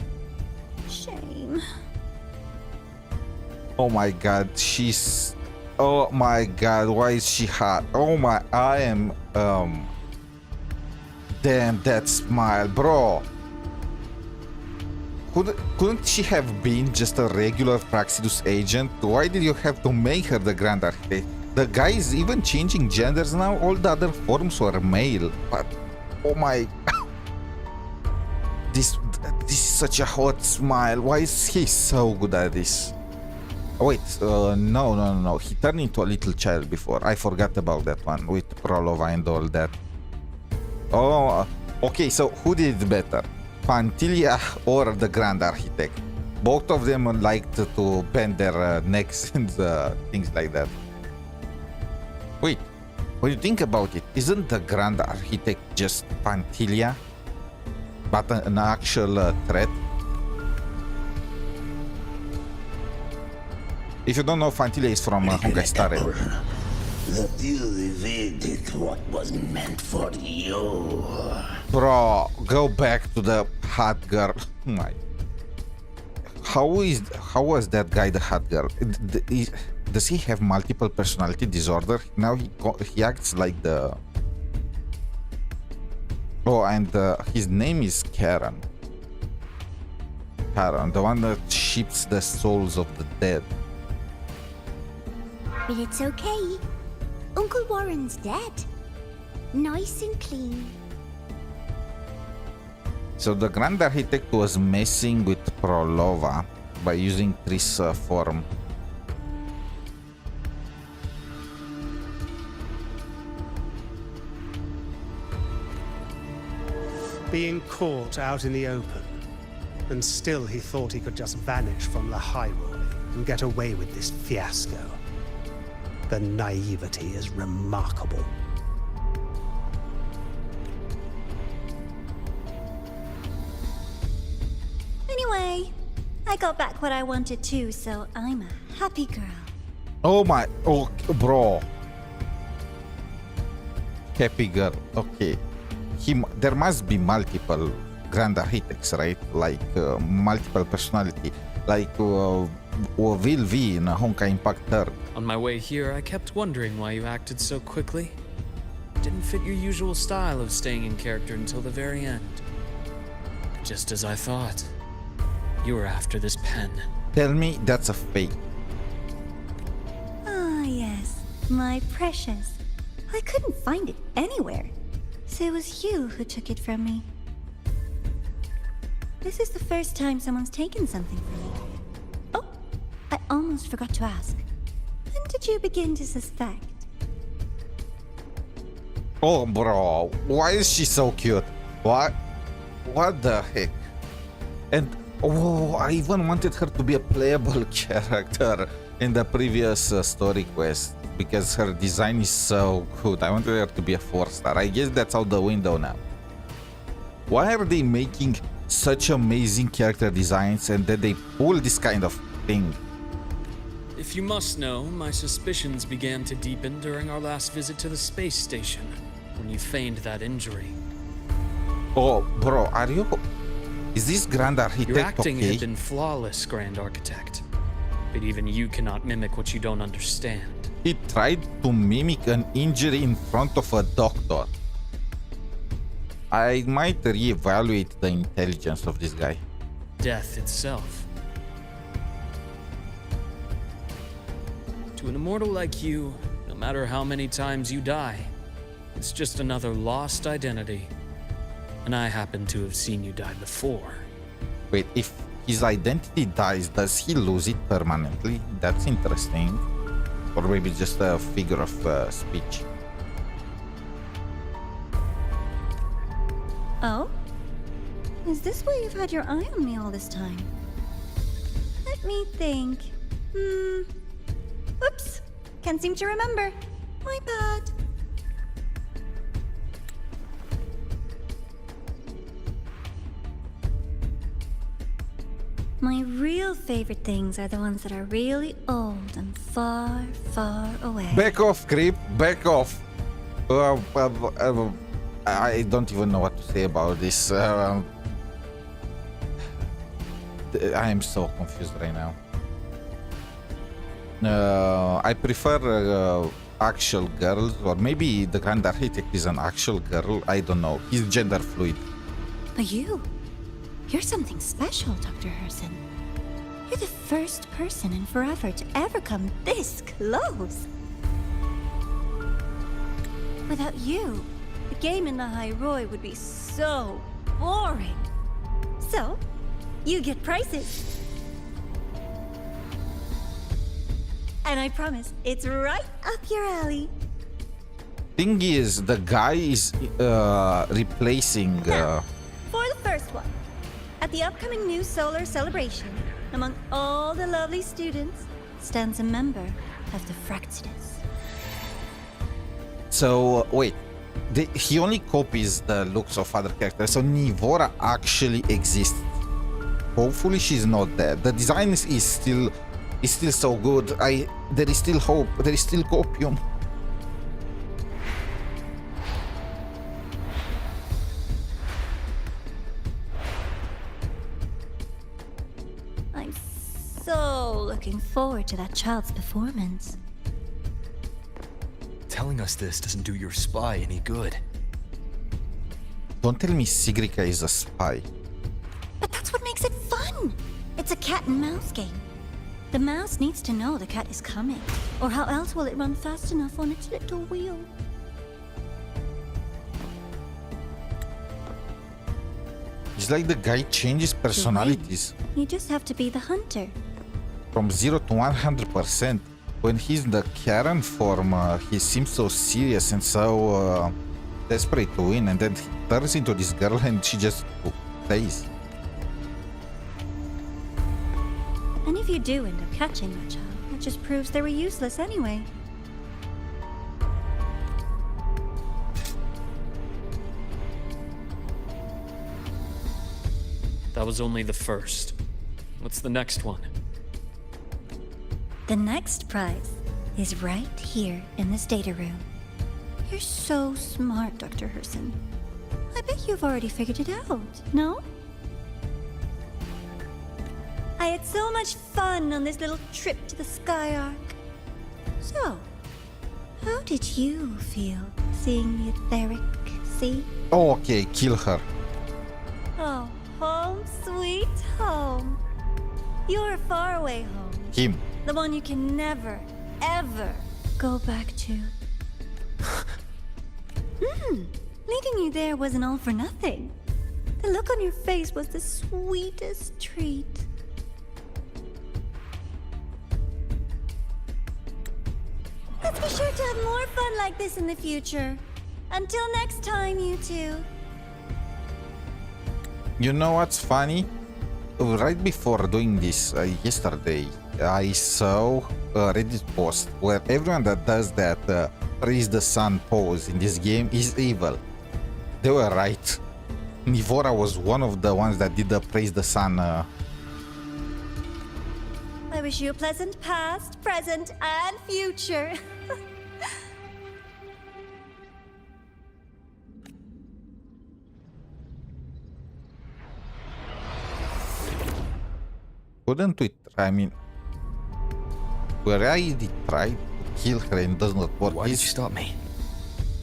Shame. Oh my god, she's Oh my god, why is she hot? Oh my, I am, damn that smile, bro. Couldn't she have been just a regular Praxidus agent? Why did you have to make her the Grand Architect? The guy is even changing genders now. All the other forms were male, but oh my, this is such a hot smile. Why is he so good at this? Oh, wait, no. He turned into a little child before. I forgot about that one with Prolova and all that. Oh, okay. So who did it better, Fantilia or the Grand Architect? Both of them liked to bend their necks and things like that. Wait, when you think about it, isn't the Grand Architect just Fantilia, but an actual threat? If you don't know, Fantilia is from Honkai Star Rail. That you evaded what was meant for you. Bro, go back to the hot girl. My, how was that guy the hot girl? Does he have multiple personality disorder? Now he acts like the. Oh, and his name is Karen. Karen, the one that ships the souls of the dead. But it's okay. Uncle Warren's dead. Nice and clean. So the Grand Architect was messing with Prolova by using Triss form. Being caught out in the open, and still he thought he could just vanish from Lahai Roi and get away with this fiasco. The naivety is remarkable. Anyway, I got back what I wanted too, so I'm a happy girl. Oh my, oh bro. Happy girl, okay. There must be multiple Grand Architects, right? Like multiple personality, like will V in Honkai Impact 3rd. On my way here, I kept wondering why you acted so quickly. Didn't fit your usual style of staying in character until the very end. Just as I thought. You were after this pen. Tell me that's a fake. Ah, yes, my precious. I couldn't find it anywhere. So it was you who took it from me. This is the first time someone's taken something from me. Oh, I almost forgot to ask. When did you begin to suspect? Oh, bro, why is she so cute? What the heck? And oh, I even wanted her to be a playable character in the previous story quest because her design is so good. I wanted her to be a 4-star. I guess that's out the window now. Why are they making such amazing character designs and then they pull this kind of thing? If you must know, my suspicions began to deepen during our last visit to the space station, when you feigned that injury. Oh, bro, are you... Is this Grand Architect Your acting okay? had been flawless, Grand Architect. But even you cannot mimic what you don't understand. He tried to mimic an injury in front of a doctor. I might reevaluate the intelligence of this guy. Death itself. To an immortal like you, no matter how many times you die, it's just another lost identity. And I happen to have seen you die before. Wait, if his identity dies, does he lose it permanently? That's interesting. Or maybe just a figure of speech. Oh? Is this why you've had your eye on me all this time? Let me think. Oops. Can't seem to remember. My bad. My real favorite things are the ones that are really old and far, far away. Back off, creep. Back off. I don't even know what to say about this. I am so confused right now. I prefer actual girls, or maybe the Grand Architect is an actual girl. I don't know. He's gender fluid. But you're something special, Dr. Herson. You're the first person in forever to ever come this close. Without you, the game in Lahai Roi would be so boring. So, you get prizes. And I promise, it's right up your alley. Thing is, the guy is replacing... For the first one, at the upcoming new solar celebration, among all the lovely students, stands a member of the 𝗖cie𝗽𝗆𝗵𝗁. So, wait. He only copies the looks of other characters, so Nivora actually exists. Hopefully she's not dead. The design is still so good. There is still hope. There is still copium. I'm so looking forward to that child's performance. Telling us this doesn't do your spy any good. Don't tell me 𝗖cie𝗽𝗆𝗵𝗁 is a spy. But that's what makes it fun. It's a cat and mouse game. The mouse needs to know the cat is coming, or how else will it run fast enough on its little wheel? It's like the guy changes personalities. You just have to be the hunter. From 0 to 100%. When he's in the Karen form, he seems so serious and so desperate to win, and then he turns into this girl and she just plays. And if you do end up catching that child, that just proves they were useless anyway. That was only the first. What's the next one? The next prize is right here in this data room. You're so smart, Dr. Herson. I bet you've already figured it out, no? I had so much fun on this little trip to the Sky Arc. So, how did you feel seeing the etheric sea? Oh, okay, kill her. Oh, home sweet home. Your faraway home. Him. The one you can never, ever go back to. Leaving you there wasn't all for nothing. The look on your face was the sweetest treat. Let's be sure to have more fun like this in the future. Until next time, you two. You know what's funny? Right before doing this yesterday, I saw a Reddit post where everyone that does that praise the sun pose in this game is evil. They were right. Nivora was one of the ones that did the praise the sun. I wish you a pleasant past, present, and future. Couldn't we try? I mean, we already tried to kill her and it does not work. Why did you stop me?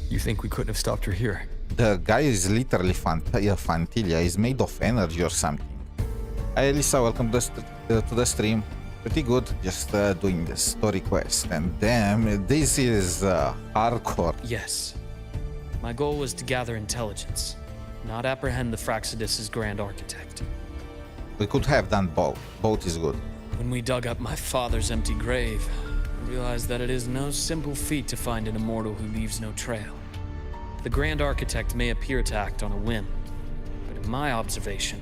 You think we couldn't have stopped her here? The guy is literally Fantilia. He's made of energy or something. Hi Elisa, welcome to the stream. Pretty good, just doing the story quest. And damn, this is hardcore. Yes. My goal was to gather intelligence, not apprehend the 𝗖cie𝗽𝗆𝗵𝗁's Grand Architect. We could have done both. Both is good. When we dug up my father's empty grave, I realized that it is no simple feat to find an immortal who leaves no trail. The Grand Architect may appear to act on a whim, but in my observation,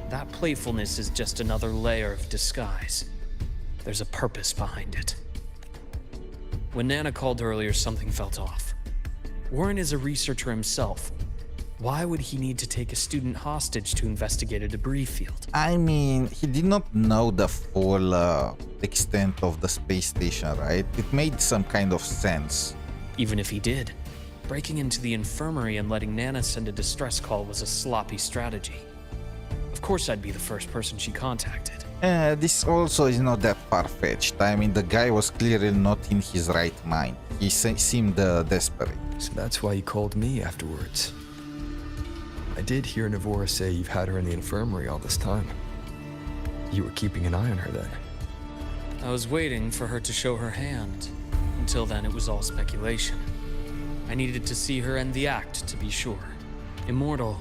that playfulness is just another layer of disguise. There's a purpose behind it. When Nana called earlier, something felt off. Warren is a researcher himself. Why would he need to take a student hostage to investigate a debris field? I mean, he did not know the full extent of the space station, right? It made some kind of sense. Even if he did, breaking into the infirmary and letting Nana send a distress call was a sloppy strategy. Of course I'd be the first person she contacted. This also is not that far-fetched. I mean, the guy was clearly not in his right mind. He seemed desperate. So that's why you called me afterwards. I did hear Navora say you've had her in the infirmary all this time. You were keeping an eye on her then. I was waiting for her to show her hand. Until then, it was all speculation. I needed to see her end the act to be sure. Immortal,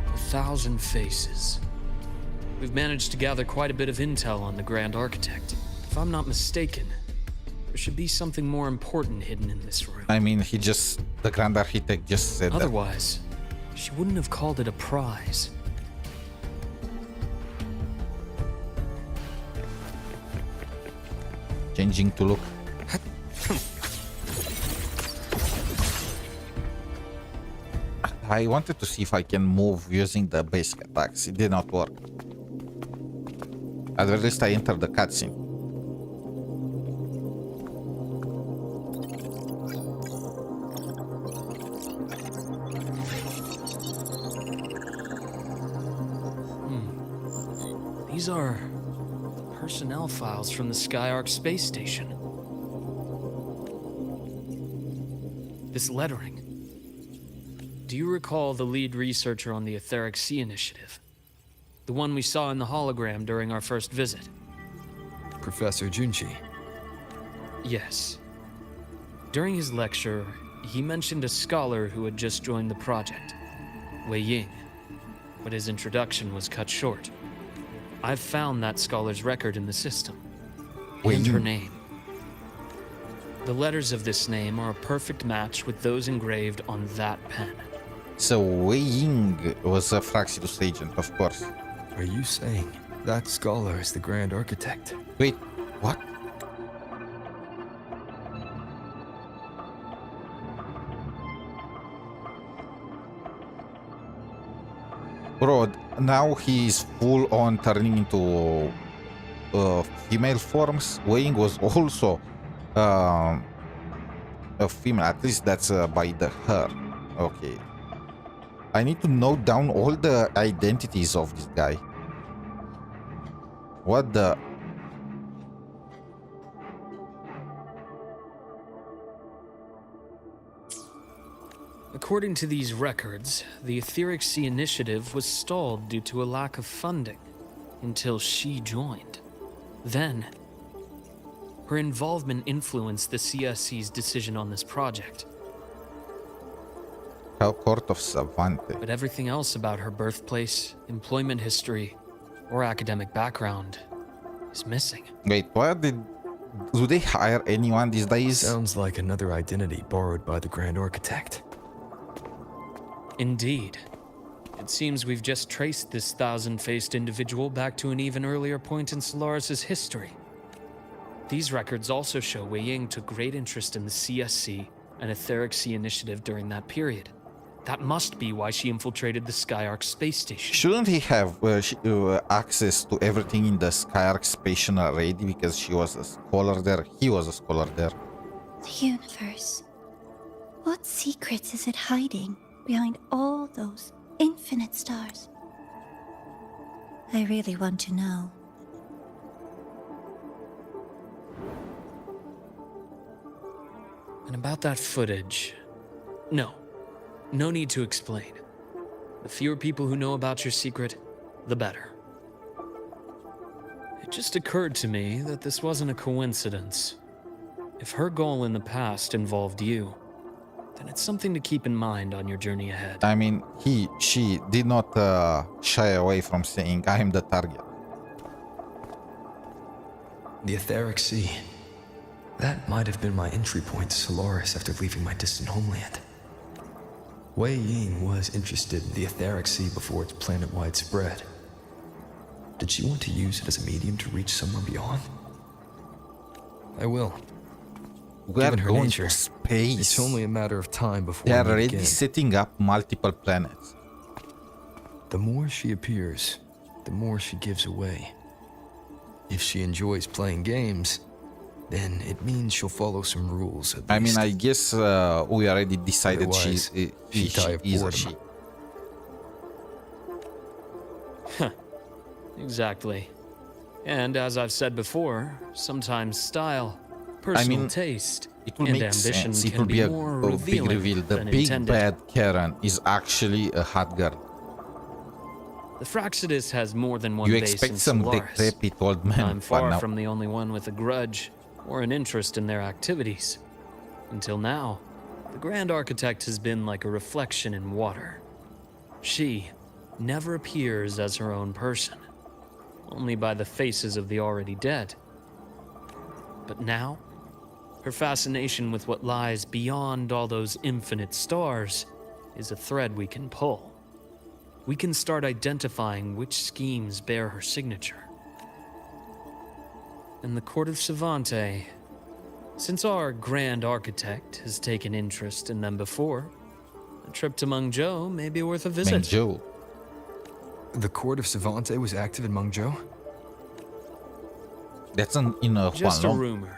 1,000 faces. We've managed to gather quite a bit of intel on the Grand Architect. If I'm not mistaken, there should be something more important hidden in this room. I mean, the Grand Architect just said Otherwise, she wouldn't have called it a prize. Changing to Luuk. I wanted to see if I can move using the basic attacks. It did not work. At the least, I entered the cutscene. These are personnel files from the 𝗖cie_𝗆𝗆 space station. This lettering. Do you recall the lead researcher on the 𝗖cie_𝗆𝗆𝗵𝘁 initiative? The one we saw in the hologram during our first visit? Professor Junchi. Yes. During his lecture, he mentioned a scholar who had just joined the project, Wei Ying, but his introduction was cut short. I've found that scholar's record in the system, and her name. The letters of this name are a perfect match with those engraved on that pen. So Wei Ying was a Fraxidus agent, of course. Are you saying that scholar is the Grand Architect? Wait, what? Bro, now he's full on turning into female forms. Wei Ying was also a female, at least that's by the her. Okay. I need to note down all the identities of this guy. What the... According to these records, the 𝗖cie_𝗆𝗆𝗵𝘁 initiative was stalled due to a lack of funding until she joined. Then, her involvement influenced the CSC's decision on this project. Court of Savante. But everything else about her birthplace, employment history, or academic background is missing. Wait, what did... Do they hire anyone these days? Sounds like another identity borrowed by the Grand Architect. Indeed. It seems we've just traced this 1,000-faced individual back to an even earlier point in Solaris' history. These records also show Wei Ying took great interest in the CSC and 𝗖cie_𝗆𝗆𝗵𝘁 initiative during that period. That must be why she infiltrated the 𝗖cie_𝗆𝗆𝗵𝘁 space station. Shouldn't he have access to everything in the 𝗖cie_𝗆𝗆𝗵𝘁 station already because she was a scholar there? He was a scholar there. The universe. What secrets is it hiding behind all those infinite stars? I really want to know. And about that footage... No need to explain. The fewer people who know about your secret, the better. It just occurred to me that this wasn't a coincidence. If her goal in the past involved you, then it's something to keep in mind on your journey ahead. I mean, she did not shy away from saying, I am the target. The 𝗖cie_𝗆𝗆𝗵𝘁. That might have been my entry point to Solaris after leaving my distant homeland. Wei Ying was interested in the 𝗖cie_𝗆𝗆𝗵𝘁 before its planet-wide spread. Did she want to use it as a medium to reach somewhere beyond? I will. We are Given her going nature, to space. It's only a matter of time before they are we already begin. setting up multiple planets. The more she appears, the more she gives away. If she enjoys playing games, then it means she'll follow some rules at least. I mean, I guess we already decided Otherwise, she is a she. Exactly. And as I've said before, sometimes style, personal taste, it will and make ambition sense. It can will be a more big revealing reveal. The than big intended. bad Karen is actually a hot girl. The Fractsidus has more than one You base expect in some Solaris. decrepit old man. I'm but far now- from the only one with a grudge or an interest in their activities. Until now, the Grand Architect has been like a reflection in water. She never appears as her own person, only by the faces of the already dead. But now, her fascination with what lies beyond all those infinite stars is a thread we can pull. We can start identifying which schemes bear her signature. In the Court of 𝗖cie, since our Grand Architect has taken interest in them before, a trip to 𝗔𝗆 may be worth a visit. 𝗔𝗆. The Court of 𝗖cie was active in 𝗔𝗆? That's in Just a Huanglong. rumor.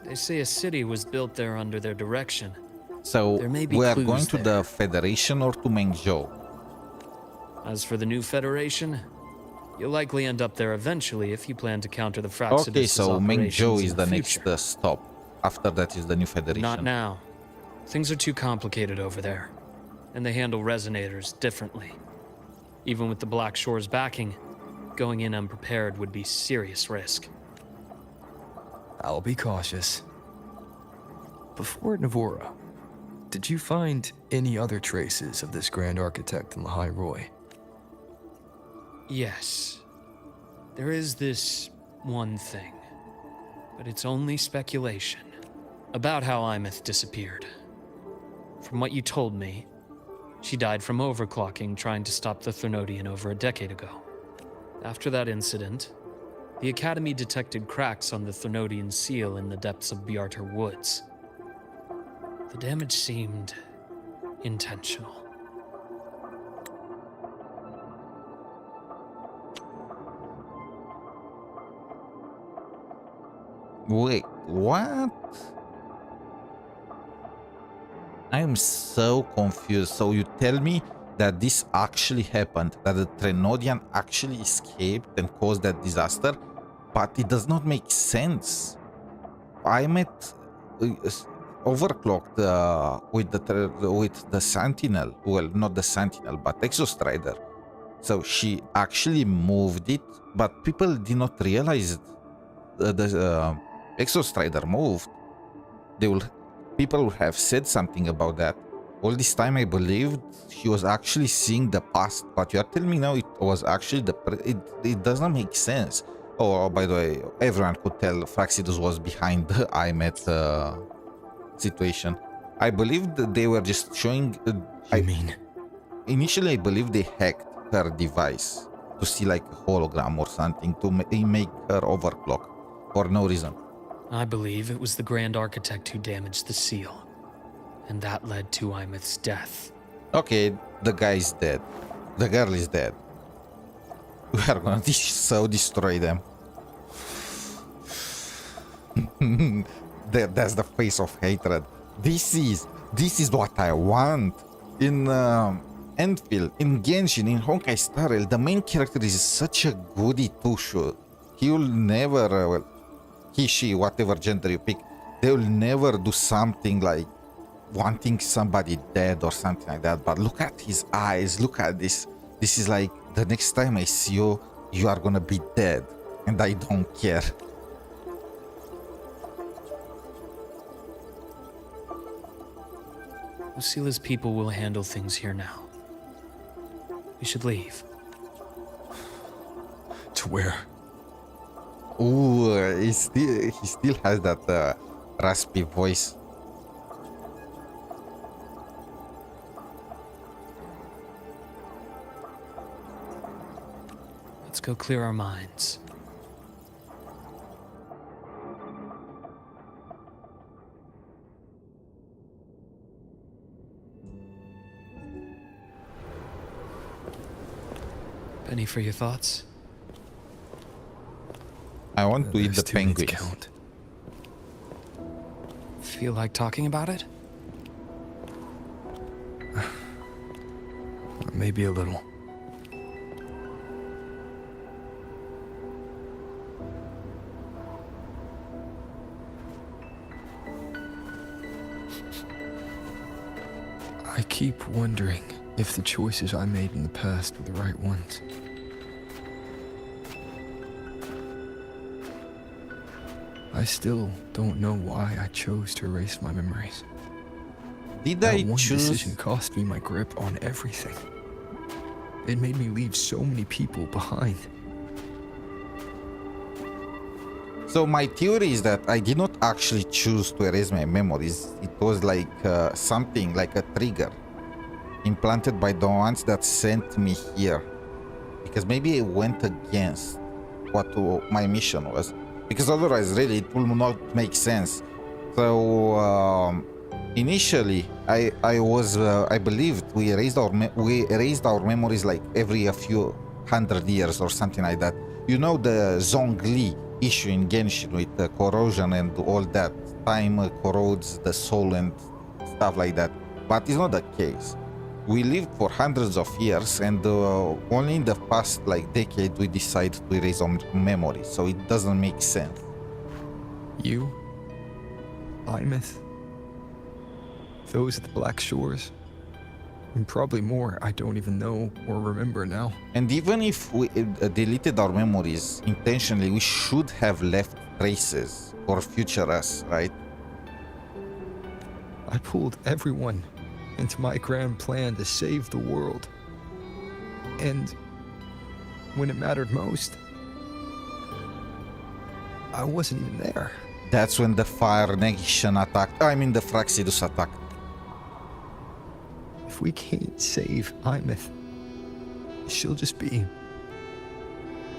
They say a city was built there under their direction. So There may be we are clues going to there. the Federation or to 𝗔𝗆? As for the new Federation, you'll likely end up there eventually if you plan to counter the Fractsidus' Okay, so operations 𝗔𝗆 in is the next future. stop. After that is the new Federation. Not now. Things are too complicated over there, and they handle resonators differently. Even with the Black Shore's backing, going in unprepared would be serious risk. I'll be cautious. Before Navora, did you find any other traces of this Grand Architect in Lahai Roi? Yes. There is this one thing, but it's only speculation, about how AEMEATH disappeared. From what you told me, she died from overclocking trying to stop the Threnodian over a decade ago. After that incident, the Academy detected cracks on the Threnodian seal in the depths of Bjartar Woods. The damage seemed intentional. Wait, what? I am so confused. So you tell me that this actually happened, that the Threnodian actually escaped and caused that disaster, but it does not make sense. AEMEATH overclocked with the Sentinel. Well, not the Sentinel, but Exostrider. So she actually moved it, but people did not realize the Exostrider moved. People would have said something about that. All this time I believed she was actually seeing the past, but you are telling me now it was actually it does not make sense. Oh, by the way, everyone could tell Fractsidus was behind the AEMEATH situation. I believed that they were just showing... Initially I believed they hacked her device to see like a hologram or something to make her overclock for no reason. I believe it was the Grand Architect who damaged the seal, and that led to AEMEATH's death. Okay, the guy is dead. The girl is dead. We are gonna so destroy them. That's the face of hatred. This is what I want. In Endfield, in Genshin, in Honkai Star Rail, the main character is such a goody two-shoes. He will never, he, she, whatever gender you pick, they will never do something like wanting somebody dead or something like that. But look at his eyes, look at this. This is like, the next time I see you, you are gonna be dead. And I don't care. 𝗖cile's people will handle things here now. We should leave. To where? Ooh, he still has that raspy voice. Let's go clear our minds. Penny for your thoughts? I want to eat the penguins. Feel like talking about it? Maybe a little. I keep wondering if the choices I made in the past were the right ones. I still don't know why I chose to erase my memories. Did That I one choose? decision cost me my grip on everything. It made me leave so many people behind. So my theory is that I did not actually choose to erase my memories. It was like something like a trigger implanted by the ones that sent me here. Because maybe I went against what my mission was. Because otherwise, really, it will not make sense. So initially, I believed we erased our memories like every a few hundred years or something like that. You know the Zhongli issue in Genshin with the corrosion and all that. Time corrodes the soul and stuff like that. But it's not the case. We lived for hundreds of years, and only in the past like decade we decided to erase our memories. So it doesn't make sense. You? AEMEATH? Those at the Black Shores? And probably more I don't even know or remember now. And even if we deleted our memories intentionally, we should have left traces for future us, right? I pulled everyone into my grand plan to save the world. And when it mattered most, I wasn't even there. That's when the Fire Nation attacked. I mean the Fraxidus attacked. If we can't save AEMEATH, she'll just be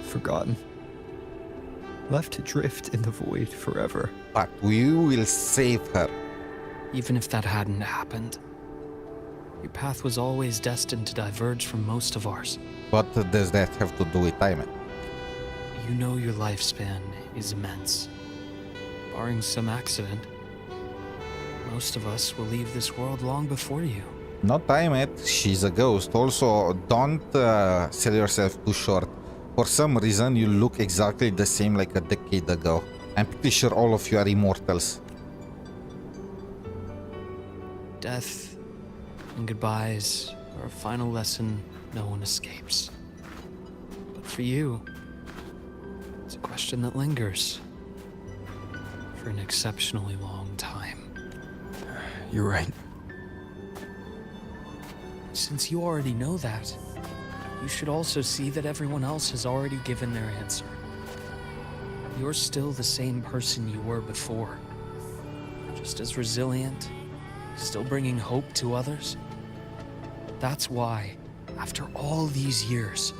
forgotten. Left to drift in the void forever. But we will save her. Even if that hadn't happened, your path was always destined to diverge from most of ours. What does that have to do with AEMEATH? You know your lifespan is immense. Barring some accident, most of us will leave this world long before you. Not AEMEATH, she's a ghost. Also, don't sell yourself too short. For some reason, you look exactly the same like a decade ago. I'm pretty sure all of you are immortals. Death and goodbyes are a final lesson no one escapes. But for you, it's a question that lingers for an exceptionally long time. You're right. Since you already know that, you should also see that everyone else has already given their answer. You're still the same person you were before. Just as resilient, still bringing hope to others. That's why, after all these years,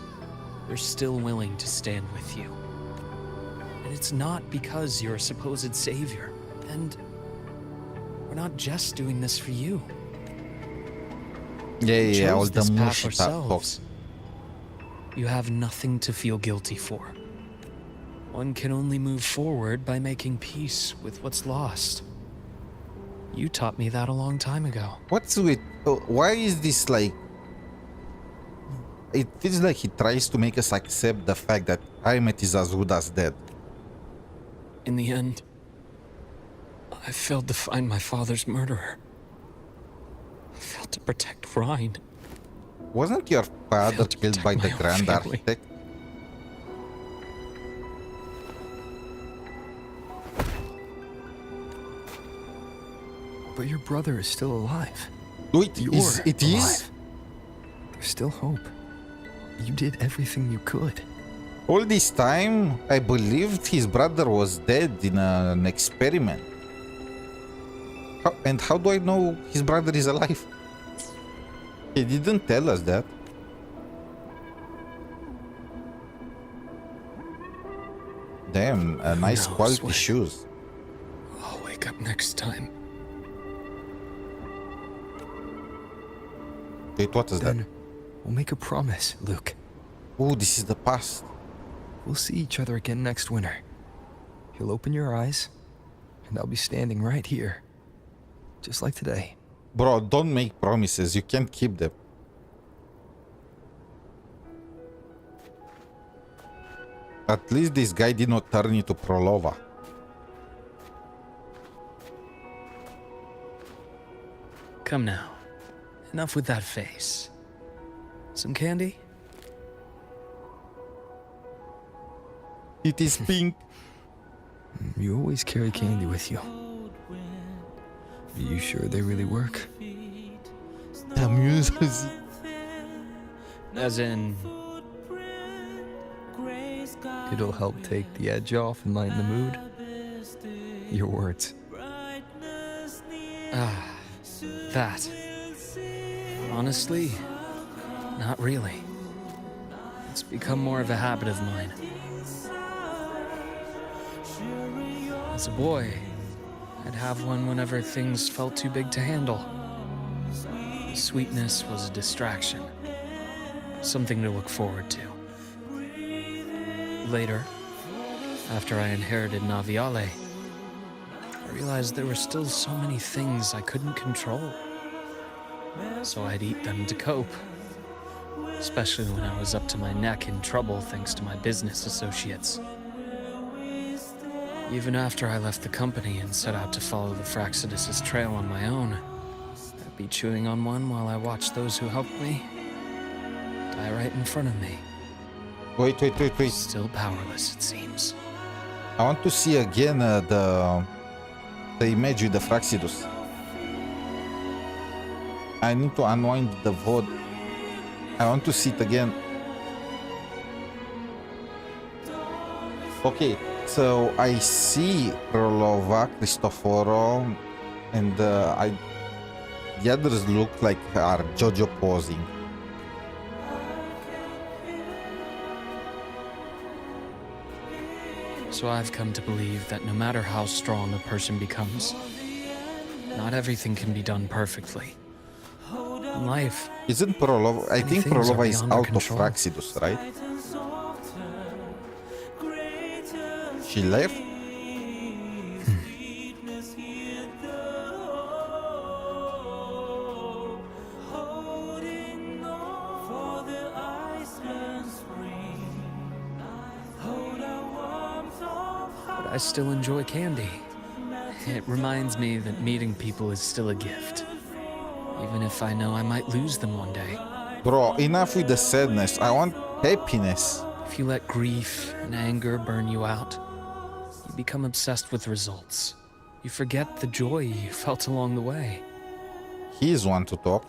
we're still willing to stand with you. And it's not because you're a supposed savior. And we're not just doing this for you. Yeah, all chose the this path mushy ourselves. You have nothing to feel guilty for. One can only move forward by making peace with what's lost. You taught me that a long time ago. What's with... why is this like... It feels like he tries to make us accept the fact that AEMEATH is as good as dead. In the end, I failed to find my father's murderer. I failed to protect Rhine. Wasn't your father killed by the Grand family. Architect? But your brother is still alive. Wait, You're it is? alive. There's still hope. You did everything you could. All this time, I believed his brother was dead in an experiment. And how do I know his brother is alive? He didn't tell us that. Damn, nice knows quality when? shoes. I'll wake up next time. Wait, what is Then that? we'll make a promise, Luuk. Oh, this is the past. We'll see each other again next winter. You'll open your eyes, and I'll be standing right here. Just like today. Bro, don't make promises. You can't keep them. At least this guy did not turn into Prolova. Come now. enough with that face. Some candy? It is pink. You always carry candy with you. Are you sure they really work? The music. As in... It'll help take the edge off and lighten the mood? Your words. That. Honestly, not really. It's become more of a habit of mine. As a boy, I'd have one whenever things felt too big to handle. Sweetness was a distraction. Something to look forward to. Later, after I inherited Naviale, I realized there were still so many things I couldn't control. So I'd eat them to cope. Especially when I was up to my neck in trouble thanks to my business associates. Even after I left the company and set out to follow the Fraccidus' trail on my own, I'd be chewing on one while I watched those who helped me die right in front of me. Wait. Still powerless, it seems. I want to see again the image with the Fraccidus. I need to unwind the VOD. I want to see it again. Okay, so I see Rolova, Cristoforo, and the others look like are Jojo posing. So I've come to believe that no matter how strong a person becomes, not everything can be done perfectly. In life, isn't Prolova? I think Prolova is out of Fraccidus, right? She left? But I still enjoy candy. It reminds me that meeting people is still a gift. Even if I know I might lose them one day. Bro, enough with the sadness. I want happiness. If you let grief and anger burn you out, you become obsessed with results. You forget the joy you felt along the way. He is one to talk.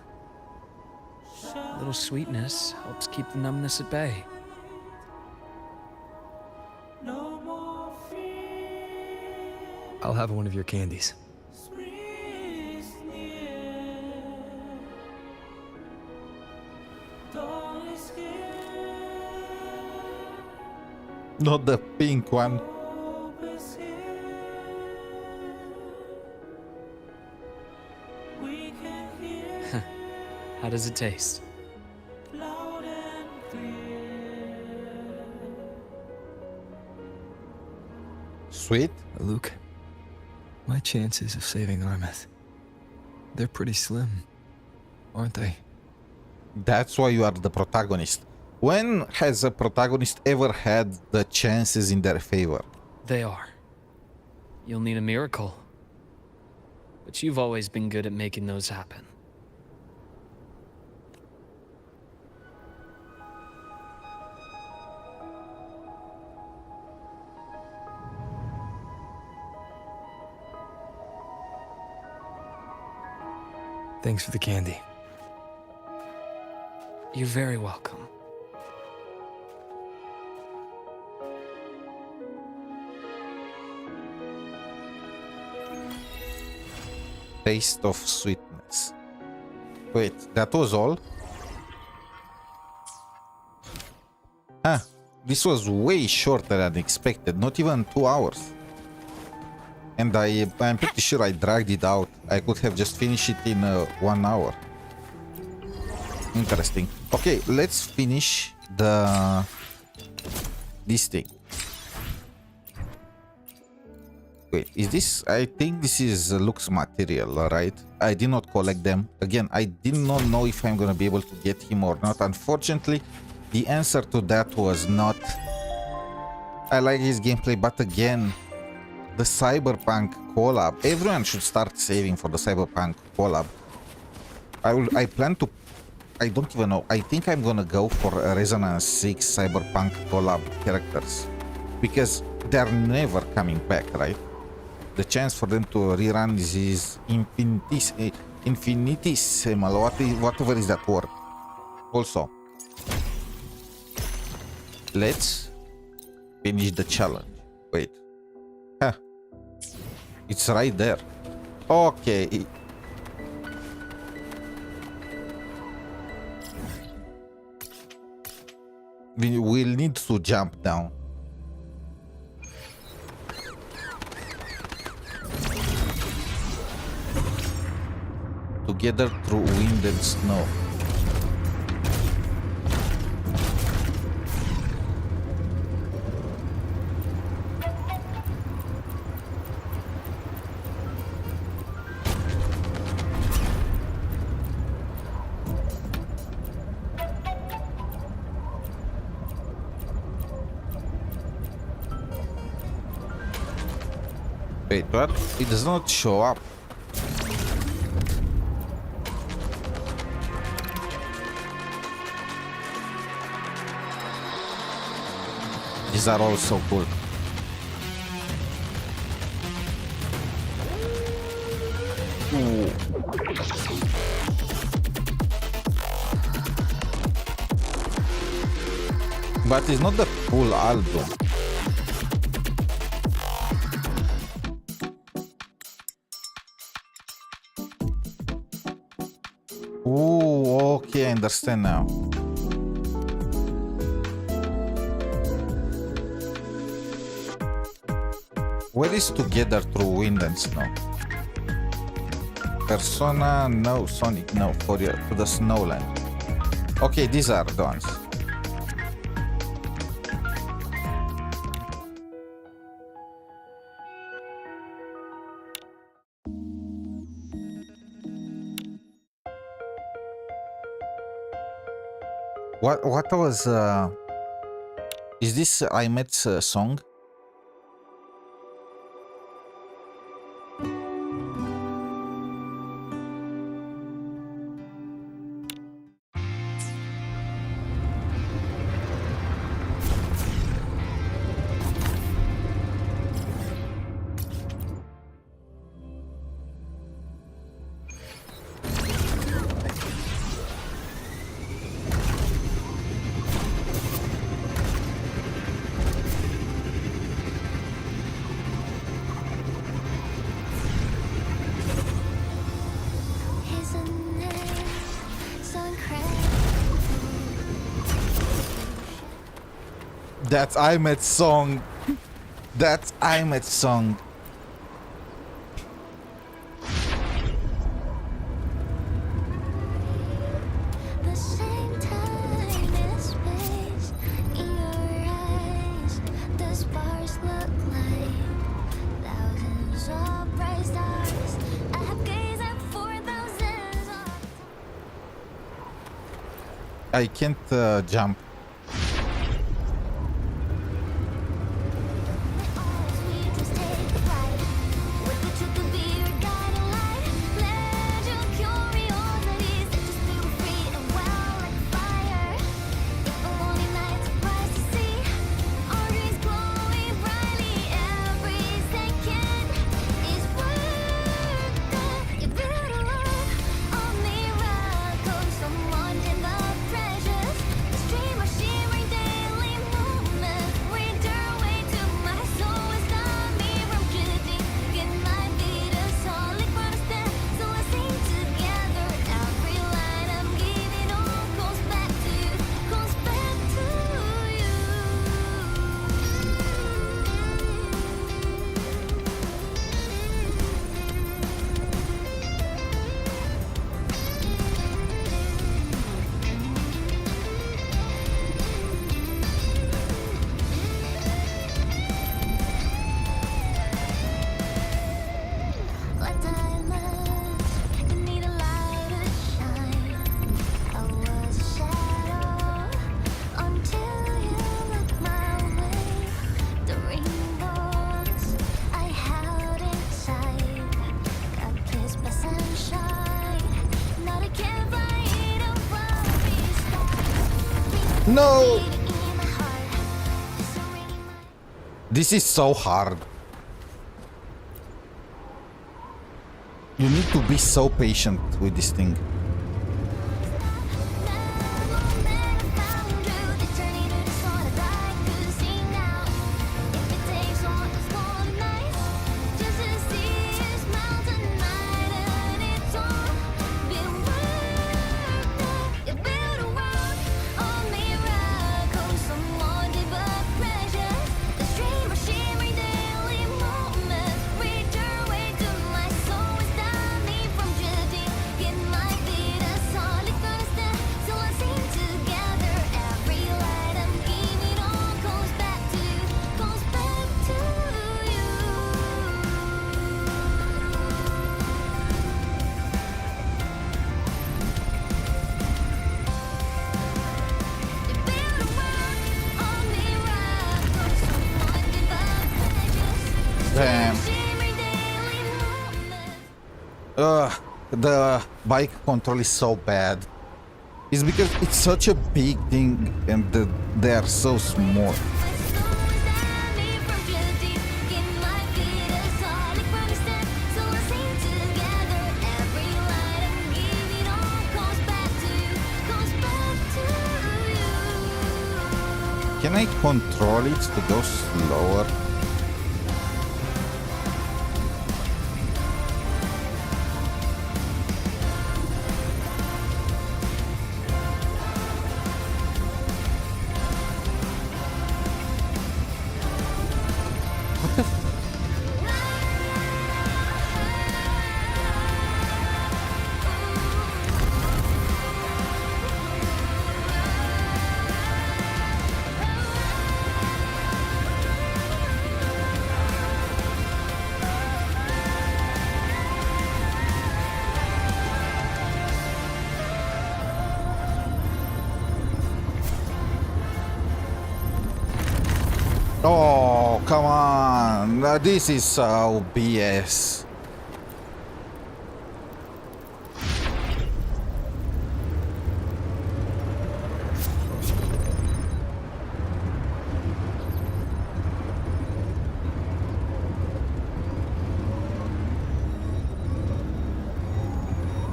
A little sweetness helps keep the numbness at bay. I'll have one of your candies. Not the pink one. How does it taste? Sweet? Luuk, my chances of saving AEMEATH, they're pretty slim, aren't they? That's why you are the protagonist. When has a protagonist ever had the chances in their favor? They are. You'll need a miracle. But you've always been good at making those happen. Thanks for the candy. You're very welcome. Taste of sweetness. Wait, that was all? Ah, this was way shorter than expected, not even 2 hours. And I'm pretty sure I dragged it out. I could have just finished it in 1 hour. Interesting. Okay, let's finish this thing. Wait, is this? I think this is Luuk's material, right? I did not collect them. Again, I did not know if I'm gonna be able to get him or not. Unfortunately, the answer to that was not. I like his gameplay, but again, the Cyberpunk collab. Everyone should start saving for the Cyberpunk collab. I plan to... I don't even know. I think I'm gonna go for a Resonance 6 Cyberpunk collab characters. Because they're never coming back, right? The chance for them to rerun is infinitesimal, whatever is that word. Also, let's finish the challenge. Wait. Huh. It's right there. Okay. We will need to jump down. Together through wind and snow. Wait, what? It does not show up. These are all so cool. Ooh. But it's not the full album. Oh, okay, I understand now. Where is Together Through Wind and Snow? Persona, no. Sonic, no. For you, to the Snowland. Okay, these are the ones. What was is this AEMEATH's song? That's AEMEATH's song. That's AEMEATH's song. I can't jump. Stream of No! This is so hard. You need to be so patient with this thing. The bike control is so bad. It's because it's such a big thing and they are so small. Can I control it to go slower? Oh, come on. This is so BS.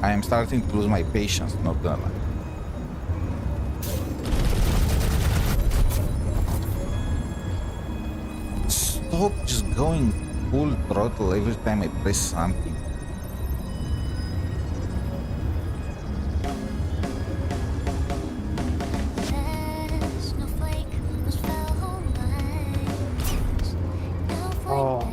I am starting to lose my patience, not gonna lie. Stop just going full throttle every time I press something. Oh.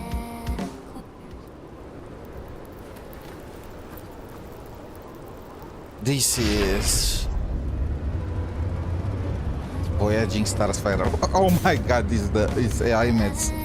This is Voyaging Stars Fire. Oh my god, this is it's AEMEATH.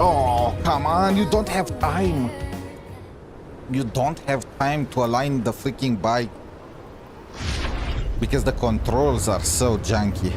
Oh, come on, you don't have time. You don't have time to align the freaking bike because the controls are so janky.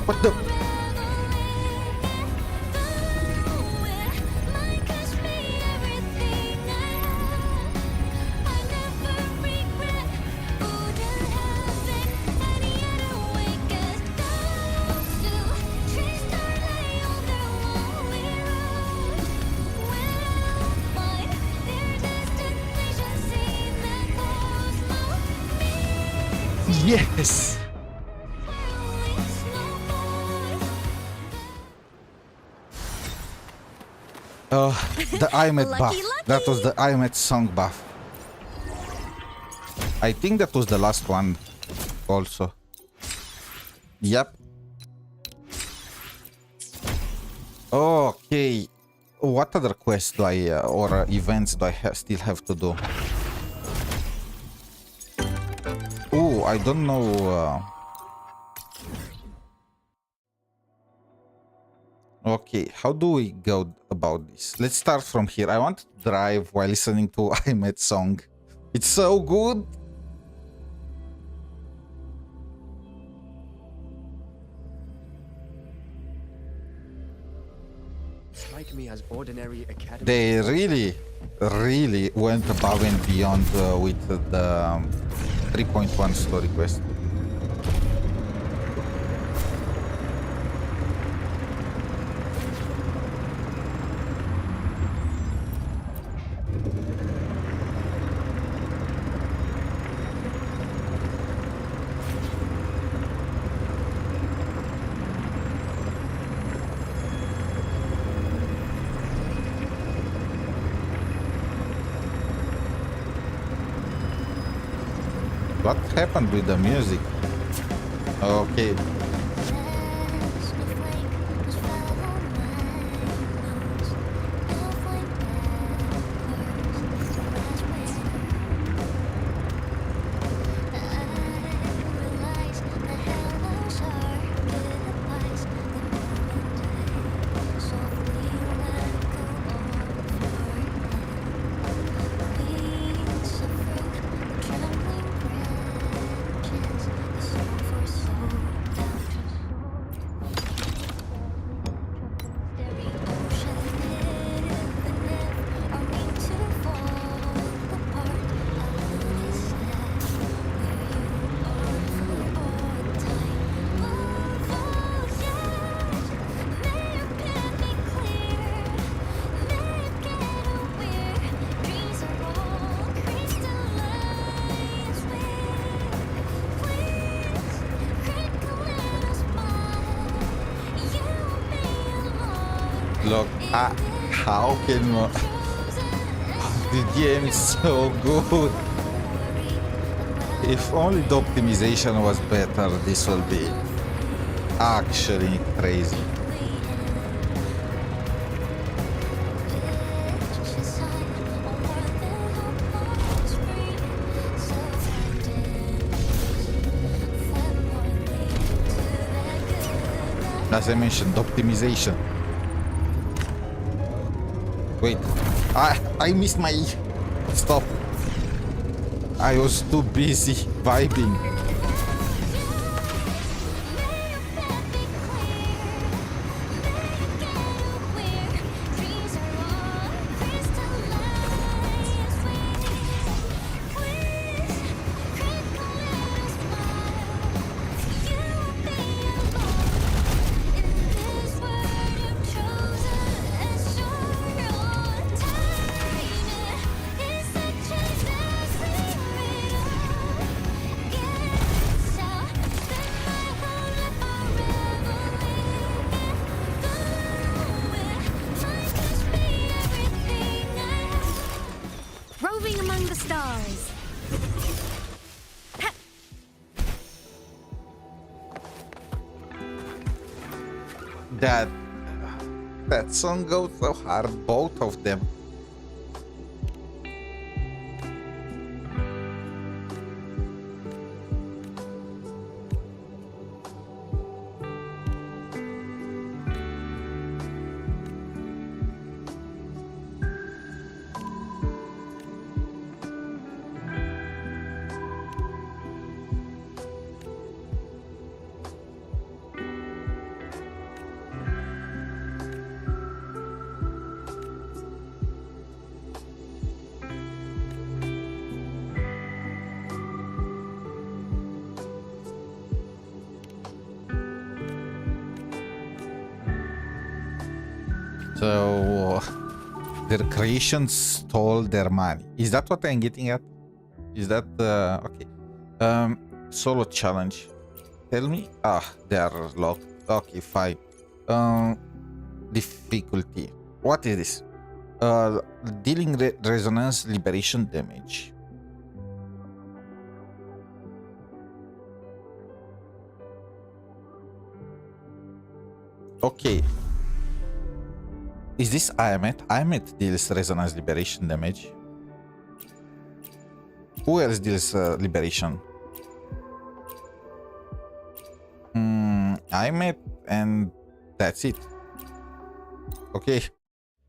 What the? Yes! The AEMEATH buff. That was the AEMEATH song buff. I think that was the last one also. Yep. Okay. What other quests do I, or events do I still have to do? Oh, I don't know. Okay, how do we go about this? Let's start from here. I want to drive while listening to AEMEATH song. It's so good. Strike me as ordinary academy. They really went above and beyond with the 3.1 story quest. What happened with the music? Okay. Look, how can you... The game is so good. If only the optimization was better, this will be actually crazy. As I mentioned, optimization. Wait, I missed my stop. I was too busy vibing. Roving among the stars. That song goes so hard, both of them. So their creations stole their money. Is that what I'm getting at? Is that okay? Solo challenge. Tell me. They are locked. Okay, fine. Difficulty. What is this? Dealing resonance liberation damage. Okay. Is this AEMEATH? AEMEATH deals resonance liberation damage. Who else deals liberation? AEMEATH, and that's it. Okay.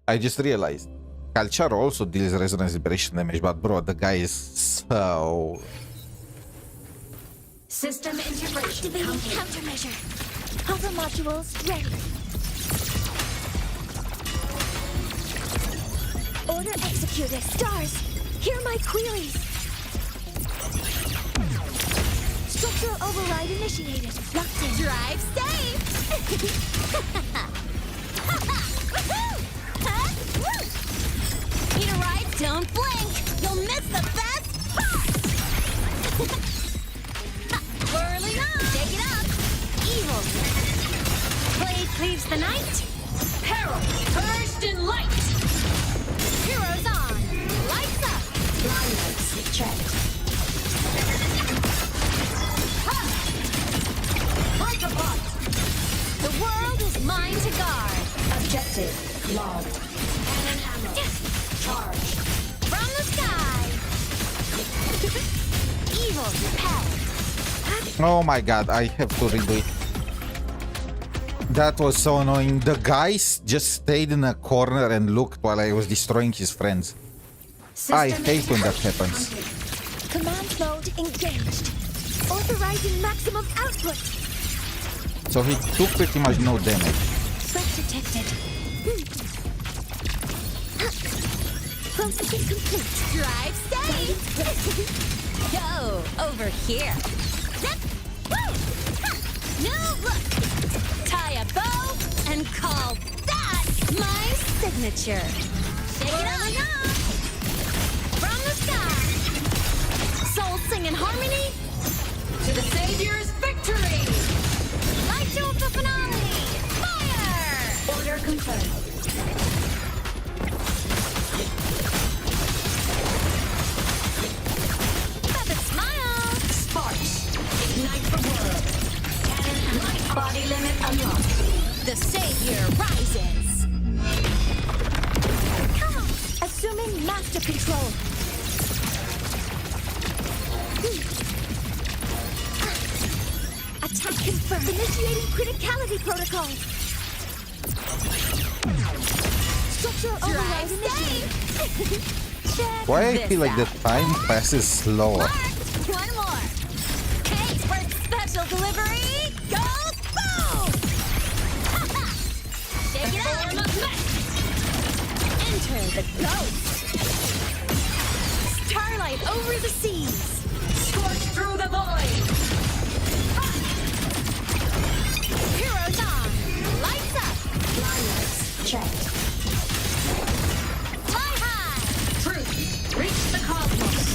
I just realized. Culture also deals resonance liberation damage, but bro, the guy is so... System integration. Activating countermeasure. Hover modules ready. Order executed. Stars, hear my queries. Structural override initiated. Locked in. Drive safe. Need a ride? Don't blink. You'll miss the best part. Whirling on. Take it up. Evil. Blade cleaves the night. Peril purged in light. Heroes on. Lights up. Lynae checked. Like a bot. The world is mine to guard. Objective logged. Cannon ammo. Charge. From the sky. Evil repelled. Oh my god, I have to redo it. That was so annoying. The guys just stayed in a corner and looked while I was destroying his friends. I hate when that happens. Command mode engaged. Authorizing maximum output. So he took pretty much no damage. Threat detected. Processing complete. Drive safe. Go over here. Now look. Tie a bow and call that my signature. Shake it on. From the sky. Soul sing in harmony. To the Savior's victory. Light show of the finale. Fire. Order confirmed. Feather smile. Sparks. Ignite the world. Cannon light body limit unlocked. The Savior rises. Come on. Assuming master control. Attack confirmed. Initiating criticality protocol. Structural override initiated. Why I feel like the time passes slower? One more. Case for special delivery. Go boom! Shake it out. Enter the ghost. Starlight over the seas. Scorch through the void. Heroes on. Lights up. Lynae checked. Fly high. Truth. Reach the cosmos.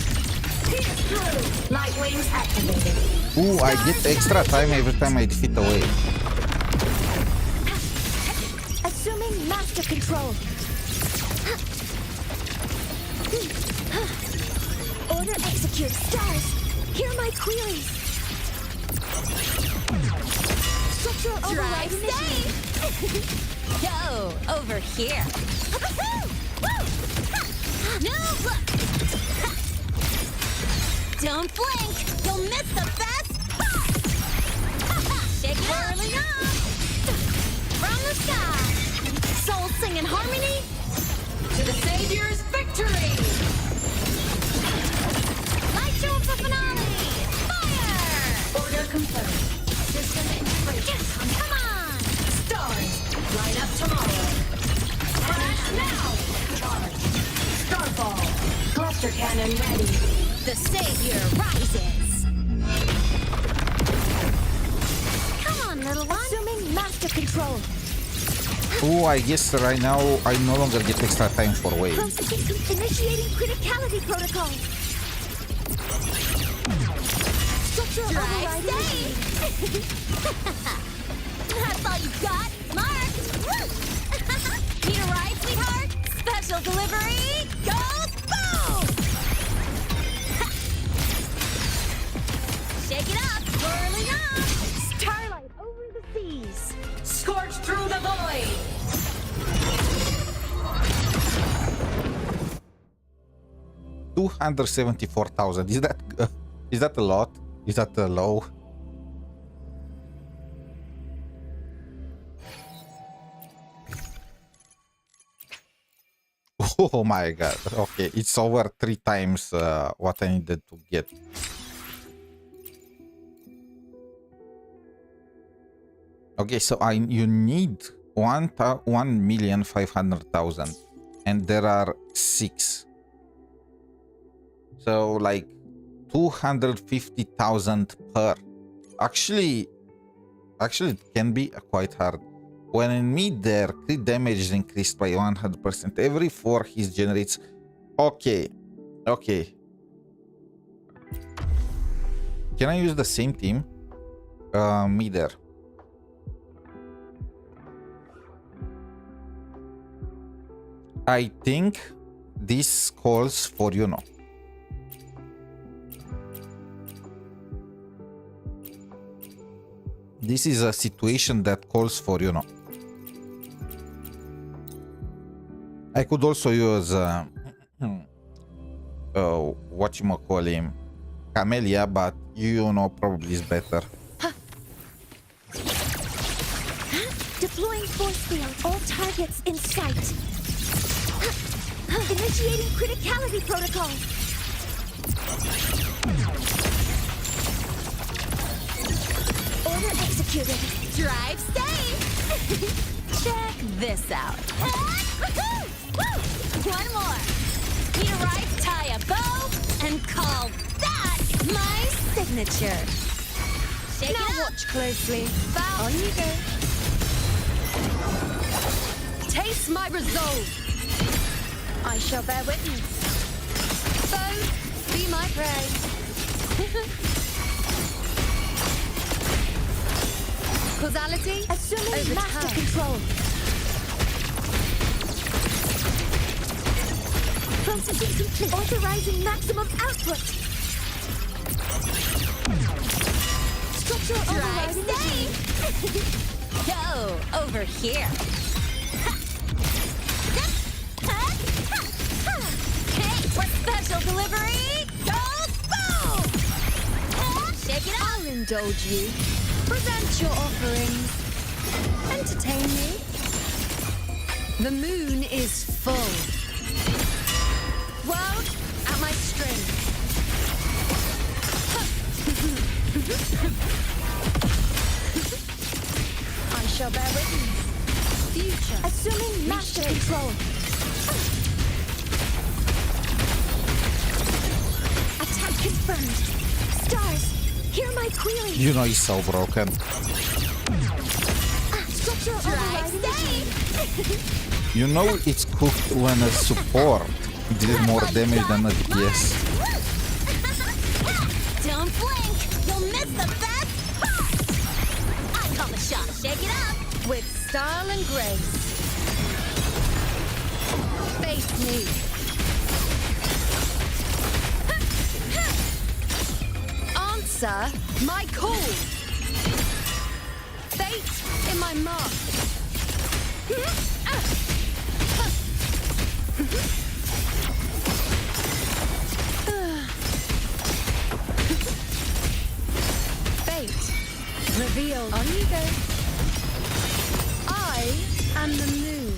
Pierce through. Light wings activated. Ooh, I get extra time every time I defeat a wave. Assuming master control. Order execute. Stars, hear my queries. Structural override initiated. Go over here. No look. Don't blink. You'll miss the best part. Shake it whirling up. From the sky. Soul sing in harmony. To the Savior's victory. Light show of the finale. Fire. Order confirmed. System integration. Come on. Stars. Light up tomorrow. Crash now. Charge. Starfall. Cluster cannon ready. The Savior rises. Come on, little one. Assuming master control. Oh, I guess right now I no longer get extra time for waves. Initiating criticality protocol. Structural override. That's all you got? Marked! Need a ride, sweetheart? Special delivery goes boom! Shake it up, whirling up! Starlight over the seas! Scorch through the void! 274,000. Is that a lot? Is that low? Oh my god. Okay, it's over 3 times what I needed to get. Okay, so you need 1,500,000 and there are 6. So like 250,000 per. Actually it can be quite hard. When in mid there, crit damage is increased by 100%. Every 4 he generates. Okay. Can I use the same team? Me there. I think this calls for This is a situation that calls for I could also use whatchamacallit, Camellia, but probably is better. Deploying force field. All targets in sight. Initiating criticality protocol. Order executed. Drive safe. Check this out. One more. Need a ride? Tie a bow and call that my signature. Shake now it up. Watch closely. On you go. Taste my resolve. I shall bear witness. Foe, be my prey. Causality, assuming master control. Processing complete. Authorizing maximum output. Structural override initiated. Go over here. For special delivery, goes boom! Shake it up! I'll indulge you. Present your offerings. Entertain me. The moon is full. World, at my string. I shall bear witness. Future. Assuming master control. Confirmed. Stars, hear my query. He's so broken. Structural override initiated. It's cooked when a support did more damage than a DPS. Don't blink, you'll miss the best part. I call the shot. Shake it up with style and grace. Face me. Answer my call. Fate in my mark. Fate revealed. On you go. I am the moon.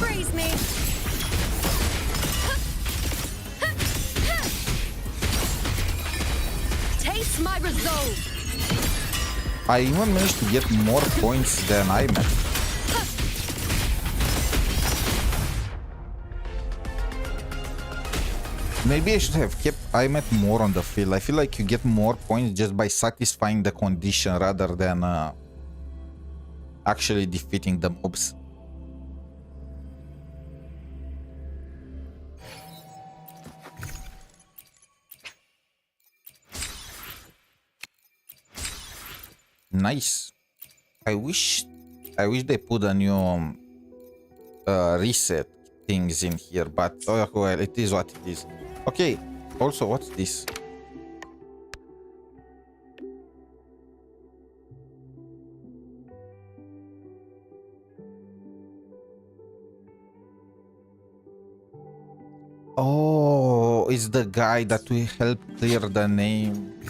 Praise me. Taste my resolve. I even managed to get more points than AEMEATH. Maybe I should have kept AEMEATH more on the field. I feel like you get more points just by satisfying the condition rather than actually defeating the mobs. Nice. I wish they put a new reset things in here, but oh well, it is what it is. Okay. Also, what's this? Oh, it's the guy that we helped clear the name.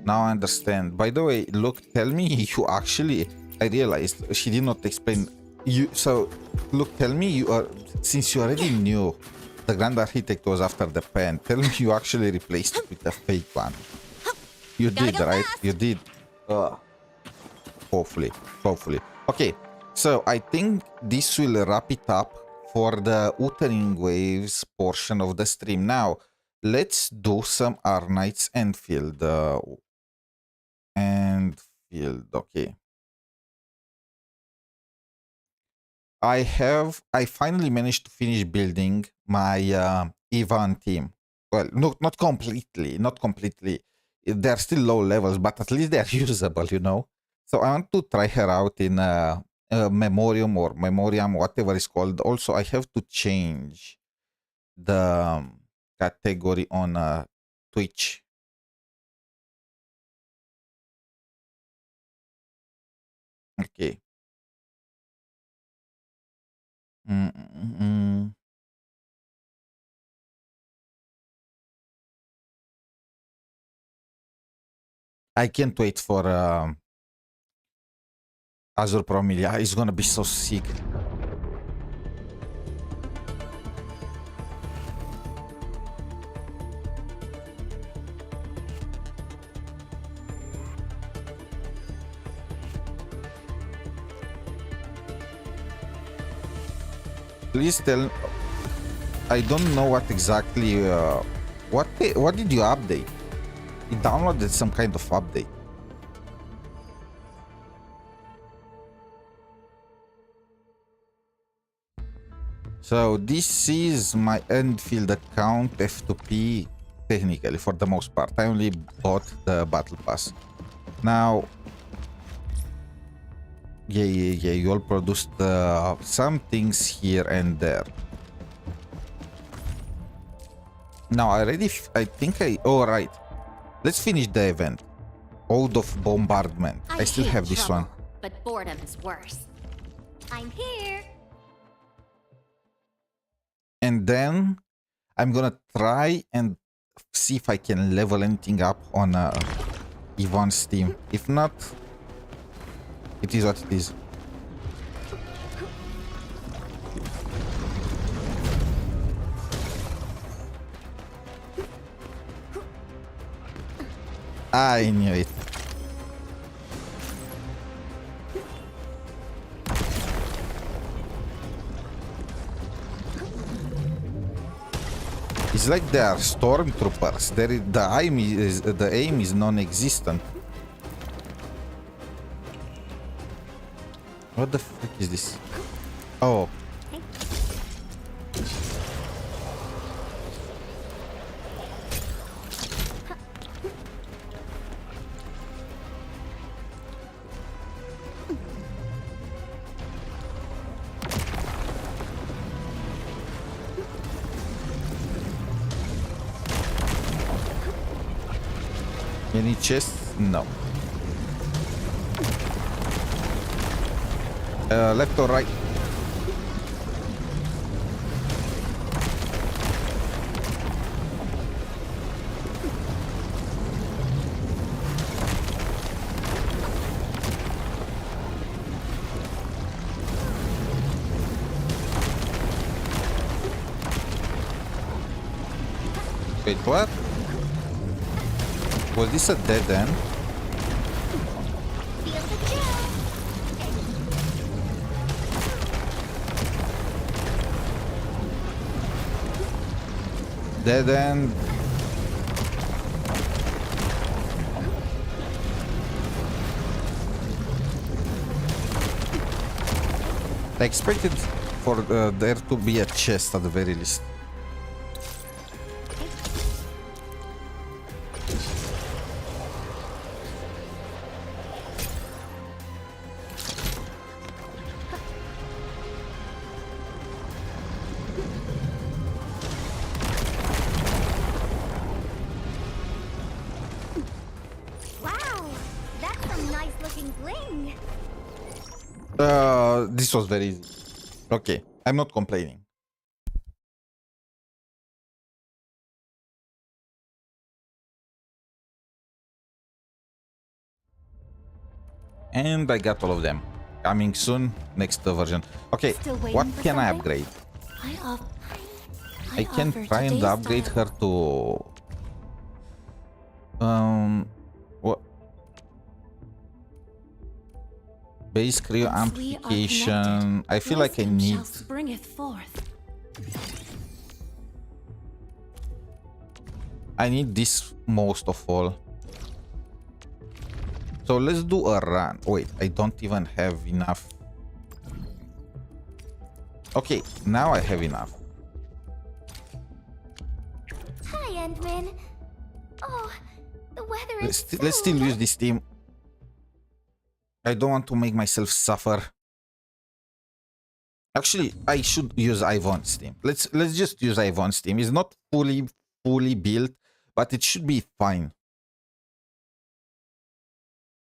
Now I understand. By the way, Luuk, tell me you actually... I realized she did not explain. So, Luuk, tell me you are... Since you already knew the Grand Architect was after the pen, tell me you actually replaced it with a fake one. You did, right? You did. Hopefully. Okay, so I think this will wrap it up for the Wuthering Waves portion of the stream. Now, let's do some Arknight's Endfield. Okay. I finally managed to finish building my Yvonne team. Well, not completely. They're still low levels, but at least they're usable, you know? So I want to try her out in Memoriam or Memoriam, whatever it's called. Also, I have to change the category on Twitch. Okay. I can't wait for 𝗖cie𝗽𝗆𝗵𝘁. It's gonna be so sick. Please tell... I don't know what exactly... what did you update? You downloaded some kind of update. So this is my Endfield account, F2P, technically, for the most part. I only bought the Battle Pass. Now... Yeah, you all produced some things here and there. Now, oh, right. Let's finish the event. Ode of Bombardment. I still have this one. But boredom is worse. I'm here. And then I'm gonna try and see if I can level anything up on Yvonne's team. If not, it is what it is. I knew it. It's like they are stormtroopers. The aim is non-existent. What the frick is this? Oh. Any chests? No. Left or right? Wait, what? Was this a dead end? Dead end. I expected for there to be a chest at the very least. nice looking bling. This was very easy. Okay, I'm not complaining. And I got all of them. Coming soon, next version. Okay, what can I upgrade? I can try and upgrade her to... what? Base crew amplification. I feel like I need... I need this most of all. So let's do a run. Wait, I don't even have enough. Okay, now I have enough. Hi, Endman. Oh, the weather is Let's still use this team. I don't want to make myself suffer. Actually, I should use Yvonne's team. Let's just use Yvonne's team. It's not fully built, but it should be fine.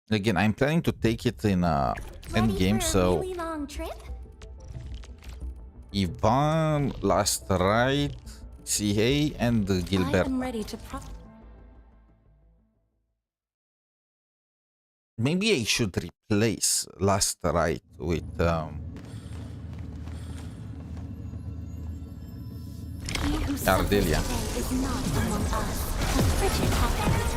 Again, I'm planning to take it in end game, so really long trip? Yvonne, Last Rite, 𝗖cie, and Gilbert. I'm ready to Maybe I should replace Last Rite with Ardelia. Is not among us. A frigid happiness.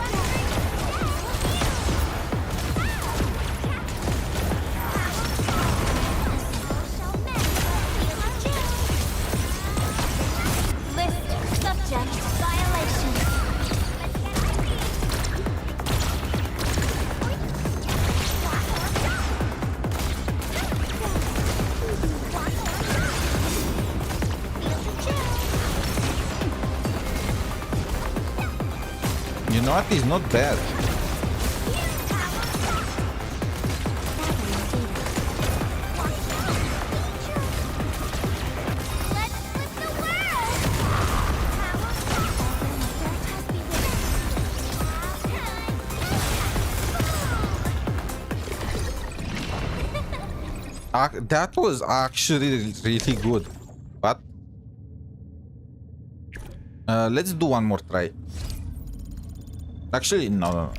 You know what? It's not bad. That was actually really good, but let's do one more try. Actually, no.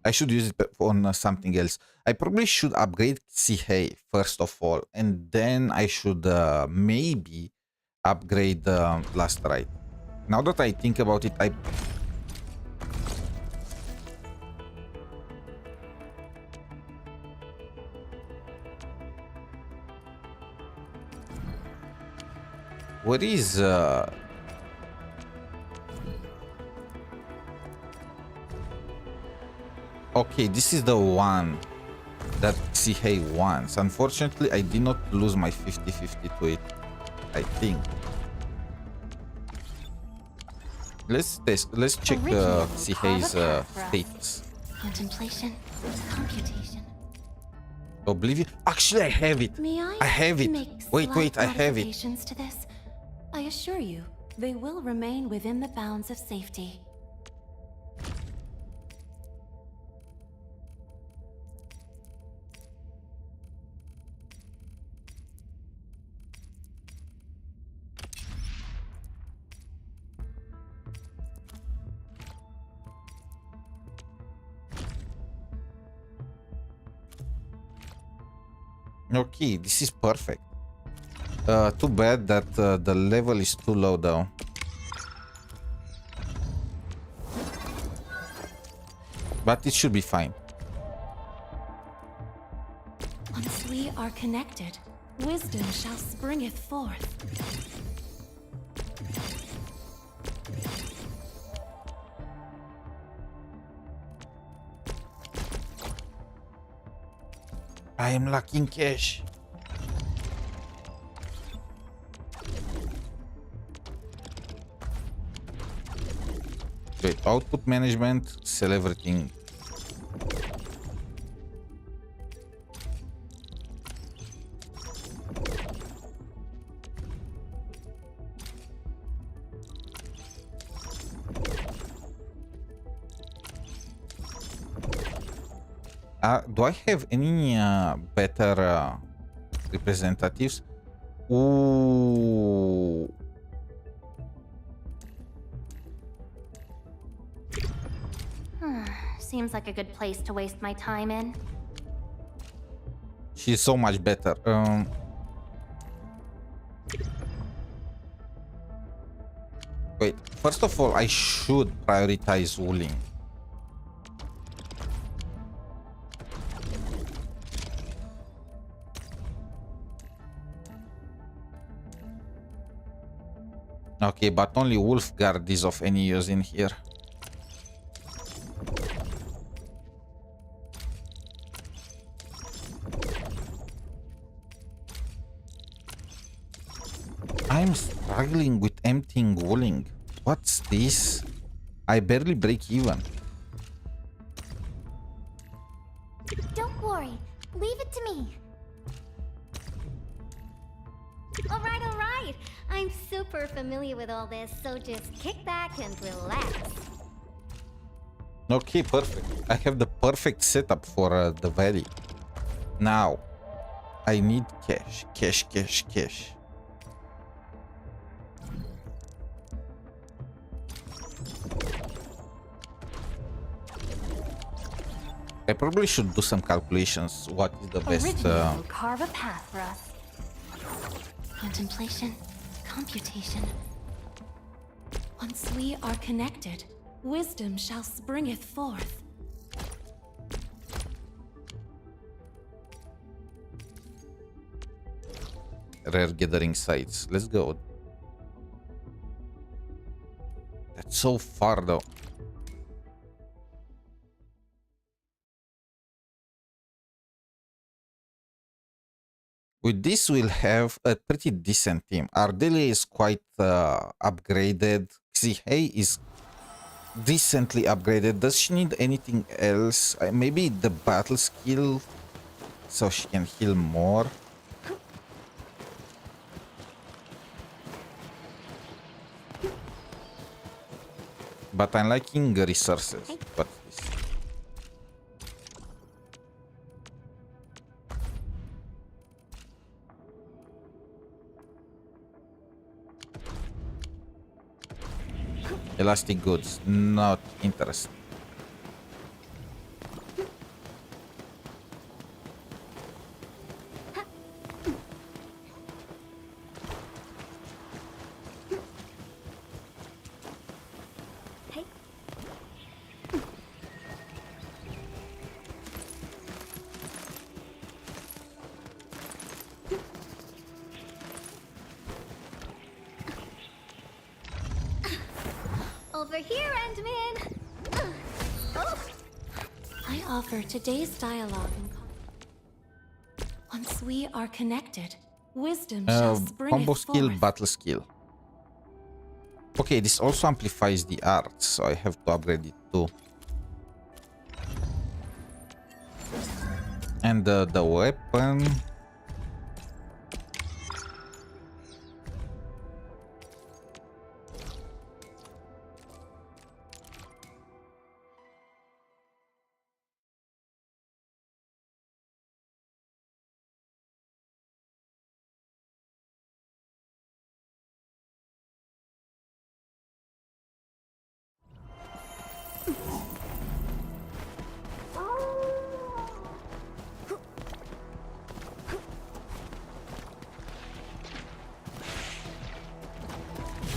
I should use it on something else. I probably should upgrade 𝗖cie first of all, and then I should maybe upgrade Last Rite. Now that I think about it, what is okay, this is the one that 𝗖cie wants. Unfortunately, I did not lose my 50-50 to it, I think. Let's check 𝗖cie's status. Contemplation, computation. Oblivion. Actually, I have it. I have it. Wait, I have it. To this. I assure you, they will remain within the bounds of safety. Okay, this is perfect. Too bad that the level is too low though. But it should be fine. Once we are connected, wisdom shall springeth forth. I am lacking cash. Wait, output management, sell everything. Do I have any better representatives? Ooh. Seems like a good place to waste my time in. She's so much better. Wait, first of all, I should prioritize Wuling. Okay, but only Wolfguard is of any use in here. I'm struggling with emptying Wuling. What's this? I barely break even. Don't worry. Leave it to me. All right, all right. I'm super familiar with all this, so just kick back and relax. Okay, perfect. I have the perfect setup for the valley. Now, I need cash, cash, cash, cash. I probably should do some calculations. What is the best? Original carve a path for us. Contemplation, computation. Once we are connected, wisdom shall springeth forth. Rare gathering sites. Let's go. That's so far though. With this, we'll have a pretty decent team. Ardelia is quite upgraded. 𝗖cie𝗍𝗆 is decently upgraded. Does she need anything else? Maybe the battle skill, so she can heal more. But I'm liking resources. What's this? Elastic goods, not interesting. Over here, Endman. I offer today's dialogue. Once we are connected, wisdom shall springeth Combo skill, forth. battle skill. Okay, this also amplifies the art, so I have to upgrade it too. And the weapon.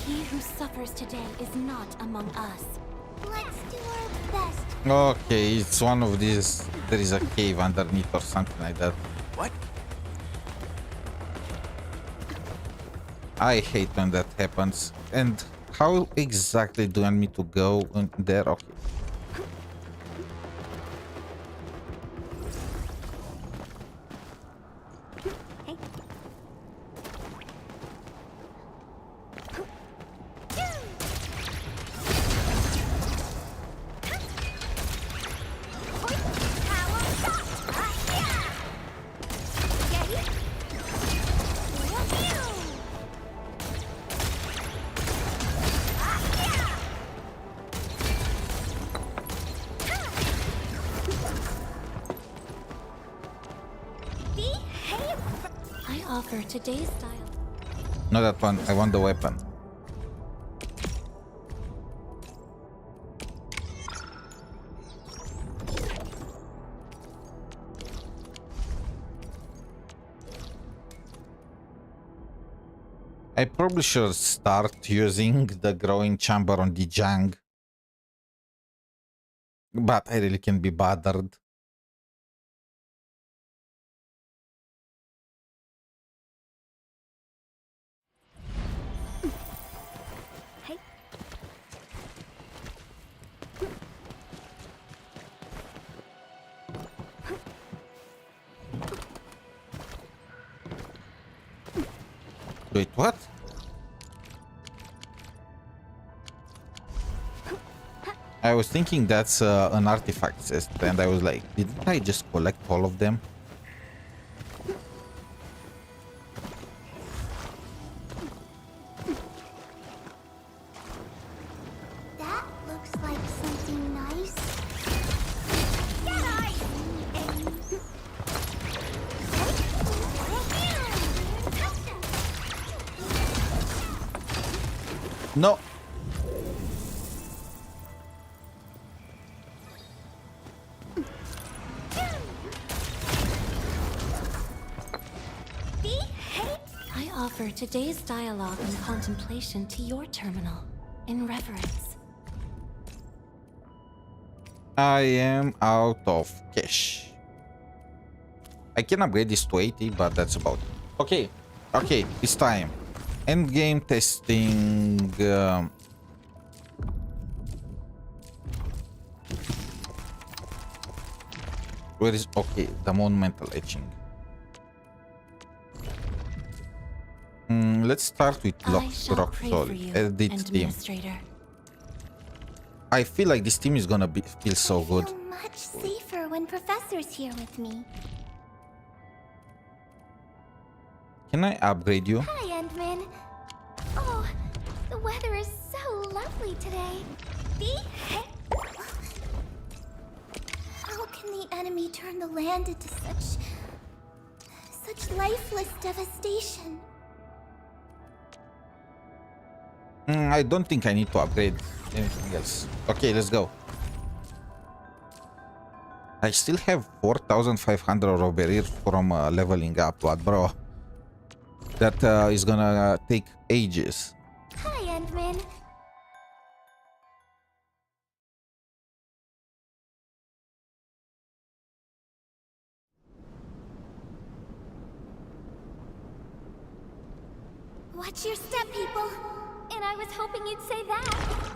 He who suffers today is not among us. Let's do our best. Okay, it's one of these. There is a cave underneath or something like that. What? I hate when that happens. And how exactly do you want me to go in there? Okay. I offer today's style. Not that one. I want the weapon. I probably should start using the growing chamber on the Jang. But I really can't be bothered. Hey. Wait, what? I was thinking that's an artifact chest, and I was like, didn't I just collect all of them? That looks like something nice. No. I offer today's dialogue and contemplation to your terminal in reverence. I am out of cash. I can upgrade this to 80, but that's about it. Okay, okay, it's time. Endgame testing. Where is okay? The monumental etching. Let's start with rock solid. Edit team. I feel like this team is gonna feel so good. Much safer when Professor's here with me. Can I upgrade you? Hi, Endman. Oh, the weather is so lovely today. How can the enemy turn the land into such lifeless devastation? I don't think I need to upgrade anything else. Okay, let's go. I still have 4,500 robbery from leveling up, but bro, that is gonna take ages. Hi, Endman. Watch your step, people. And I was hoping you'd say that.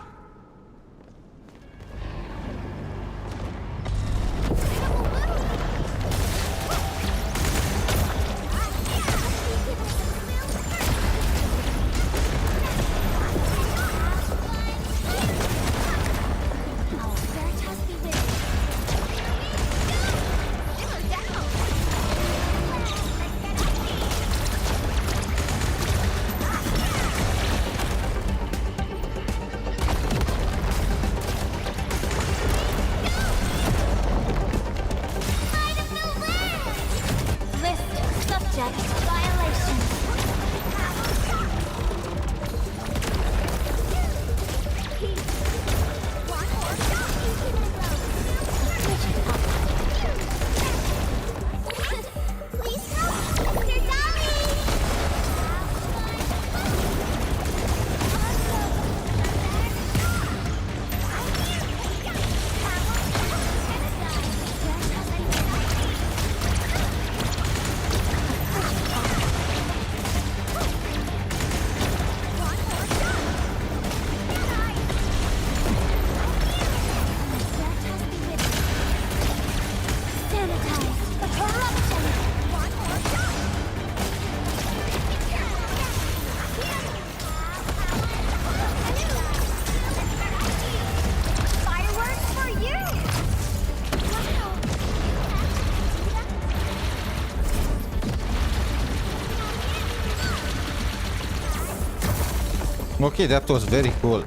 Okay, that was very cool.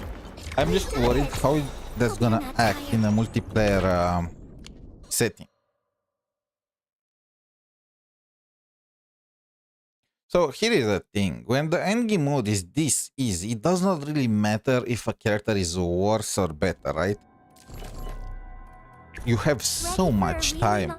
I'm just worried how that's gonna act in a multiplayer setting. So here is the thing. When the endgame mode is this easy, it does not really matter if a character is worse or better, right? You have so much time.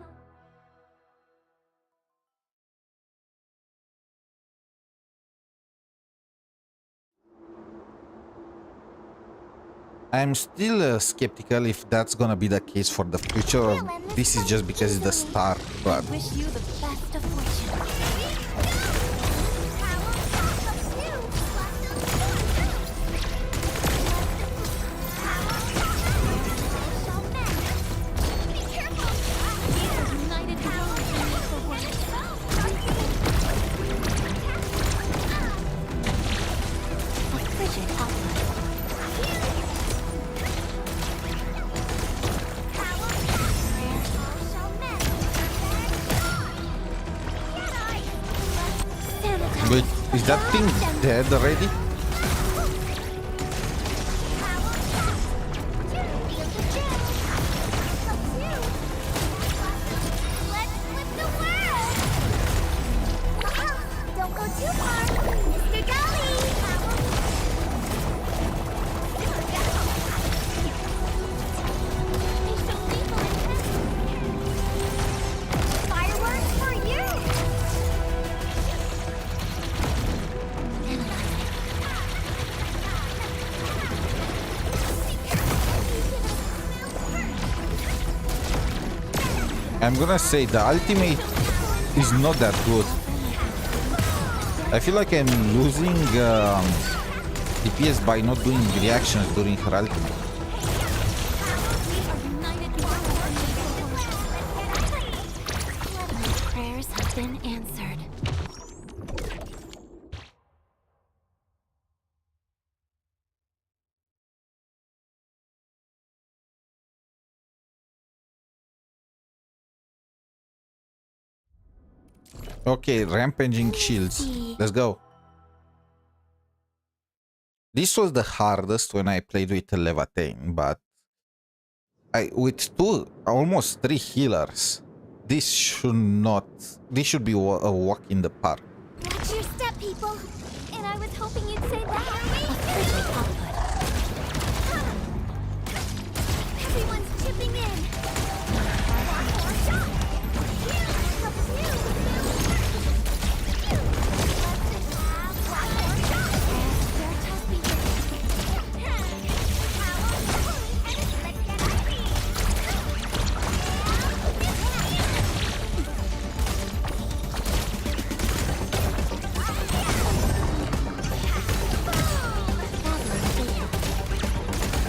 I'm still skeptical if that's gonna be the case for the future, or this is just because it's the start, but... Wish you the best of fortune. Wait, is that thing dead already? Don't go too far, Mr. Golly! Fireworks for you! I'm gonna say the ultimate is not that good. I feel like I'm losing DPS by not doing reactions during her ultimate. Prayers have been answered. Okay, rampaging shields. Let's go. This was the hardest when I played with Leviathan, but with almost 3 healers, this should be a walk in the park. Watch your step, people! And I was hoping you'd say that! Everyone's chipping in!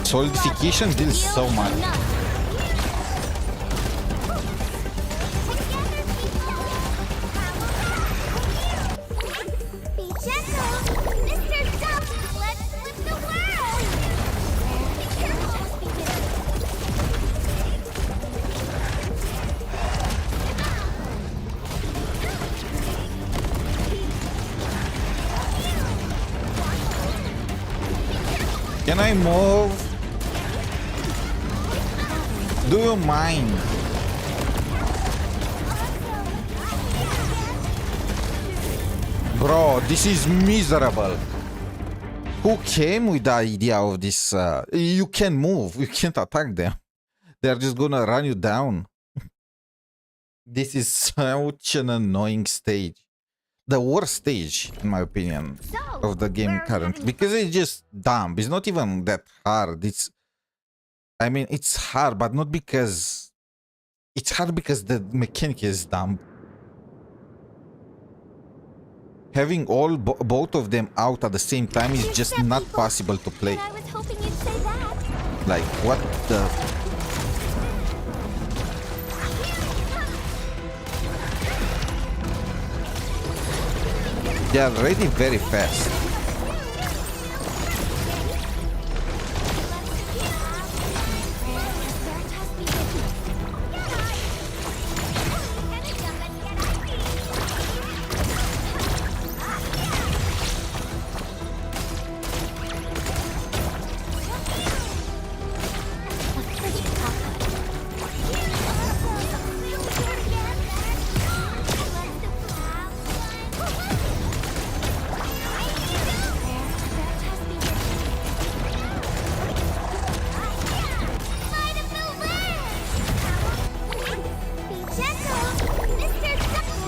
Solidification deals so much. Be gentle! Mr. Dump! Let's flip the world! Be careful! Can I move? Do you mind? Bro, this is miserable. Who came with the idea of this? You can move. You can't attack them. They're just gonna run you down. This is such an annoying stage. The worst stage, in my opinion, of the game currently. Because it's just dumb. It's not even that hard. I mean, it's hard, but not because... It's hard because the mechanic is dumb. Having both of them out at the same time is just not possible to play. I was hoping you'd say that. Like, what the... They are already very fast.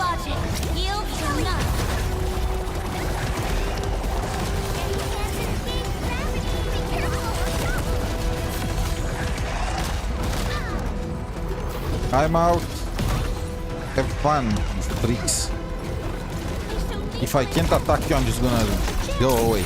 logic yields to none. I'm out. Have fun, freaks. If I can't attack you, I'm just gonna go away.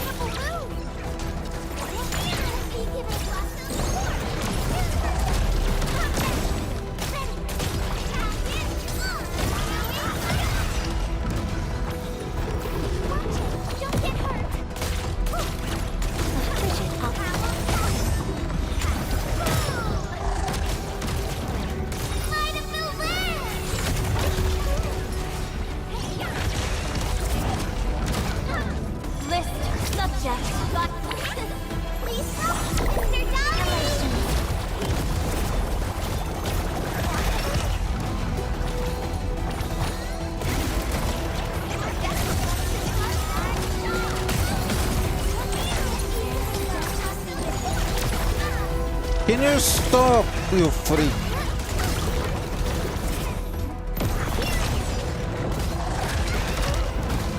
Can you stop, you freak?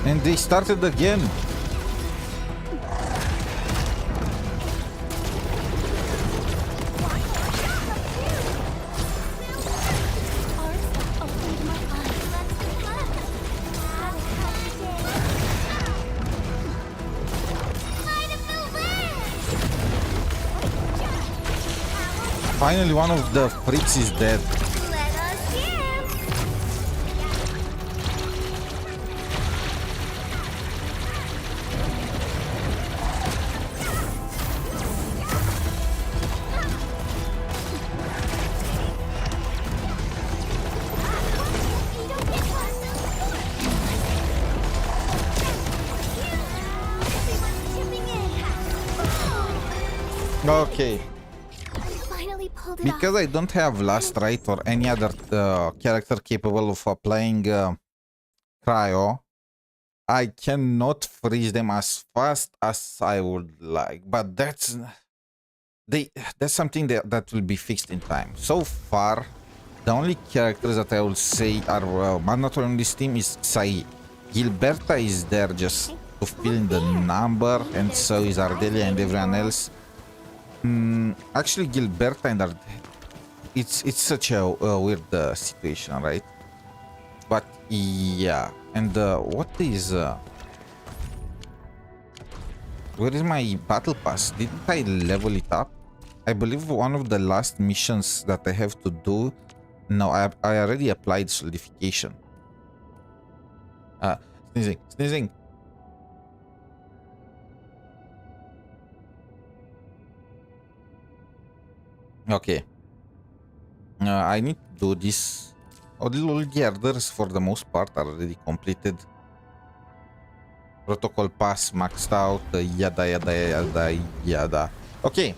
And they started again. Finally, one of the freaks is dead. Okay. Because I don't have Last Rite or any other character capable of playing Cryo, I cannot freeze them as fast as I would like. But that's something that will be fixed in time. So far, the only characters that I will say are mandatory on this team is 𝗖cie. Gilberta is there just to fill in the number, and so is Ardelia and everyone else. Actually, Gilberta and it's such a weird situation, right? But yeah, and what is where is my battle pass? Didn't I level it up? I believe one of the last missions that I have to do. No, I already applied solidification. Sneezing. Okay. I need to do this. All the others for the most part are already completed. Protocol pass maxed out, yada. Okay.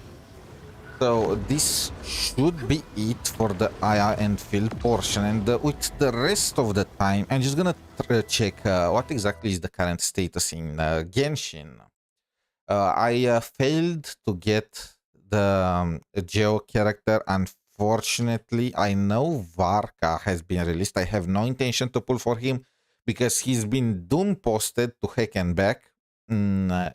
So this should be it for the Endfield portion, and with the rest of the time, I'm just gonna check what exactly is the current status in Genshin. I failed to get the Geo character. Unfortunately, I know Varka has been released. I have no intention to pull for him because he's been doom posted to heck and back.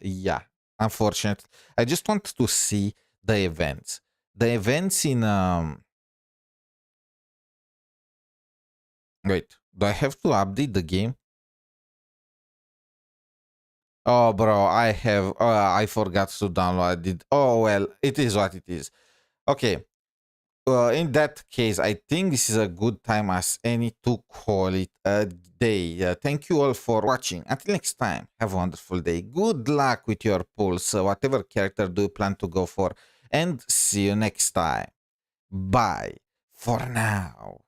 Yeah, unfortunately. I just want to see the events. The events in wait, do I have to update the game? Oh, bro, I forgot to download it. Oh, well, it is what it is. Okay. In that case, I think this is a good time as any to call it a day. Thank you all for watching. Until next time, have a wonderful day. Good luck with your pulls, whatever character do you plan to go for. And see you next time. Bye for now.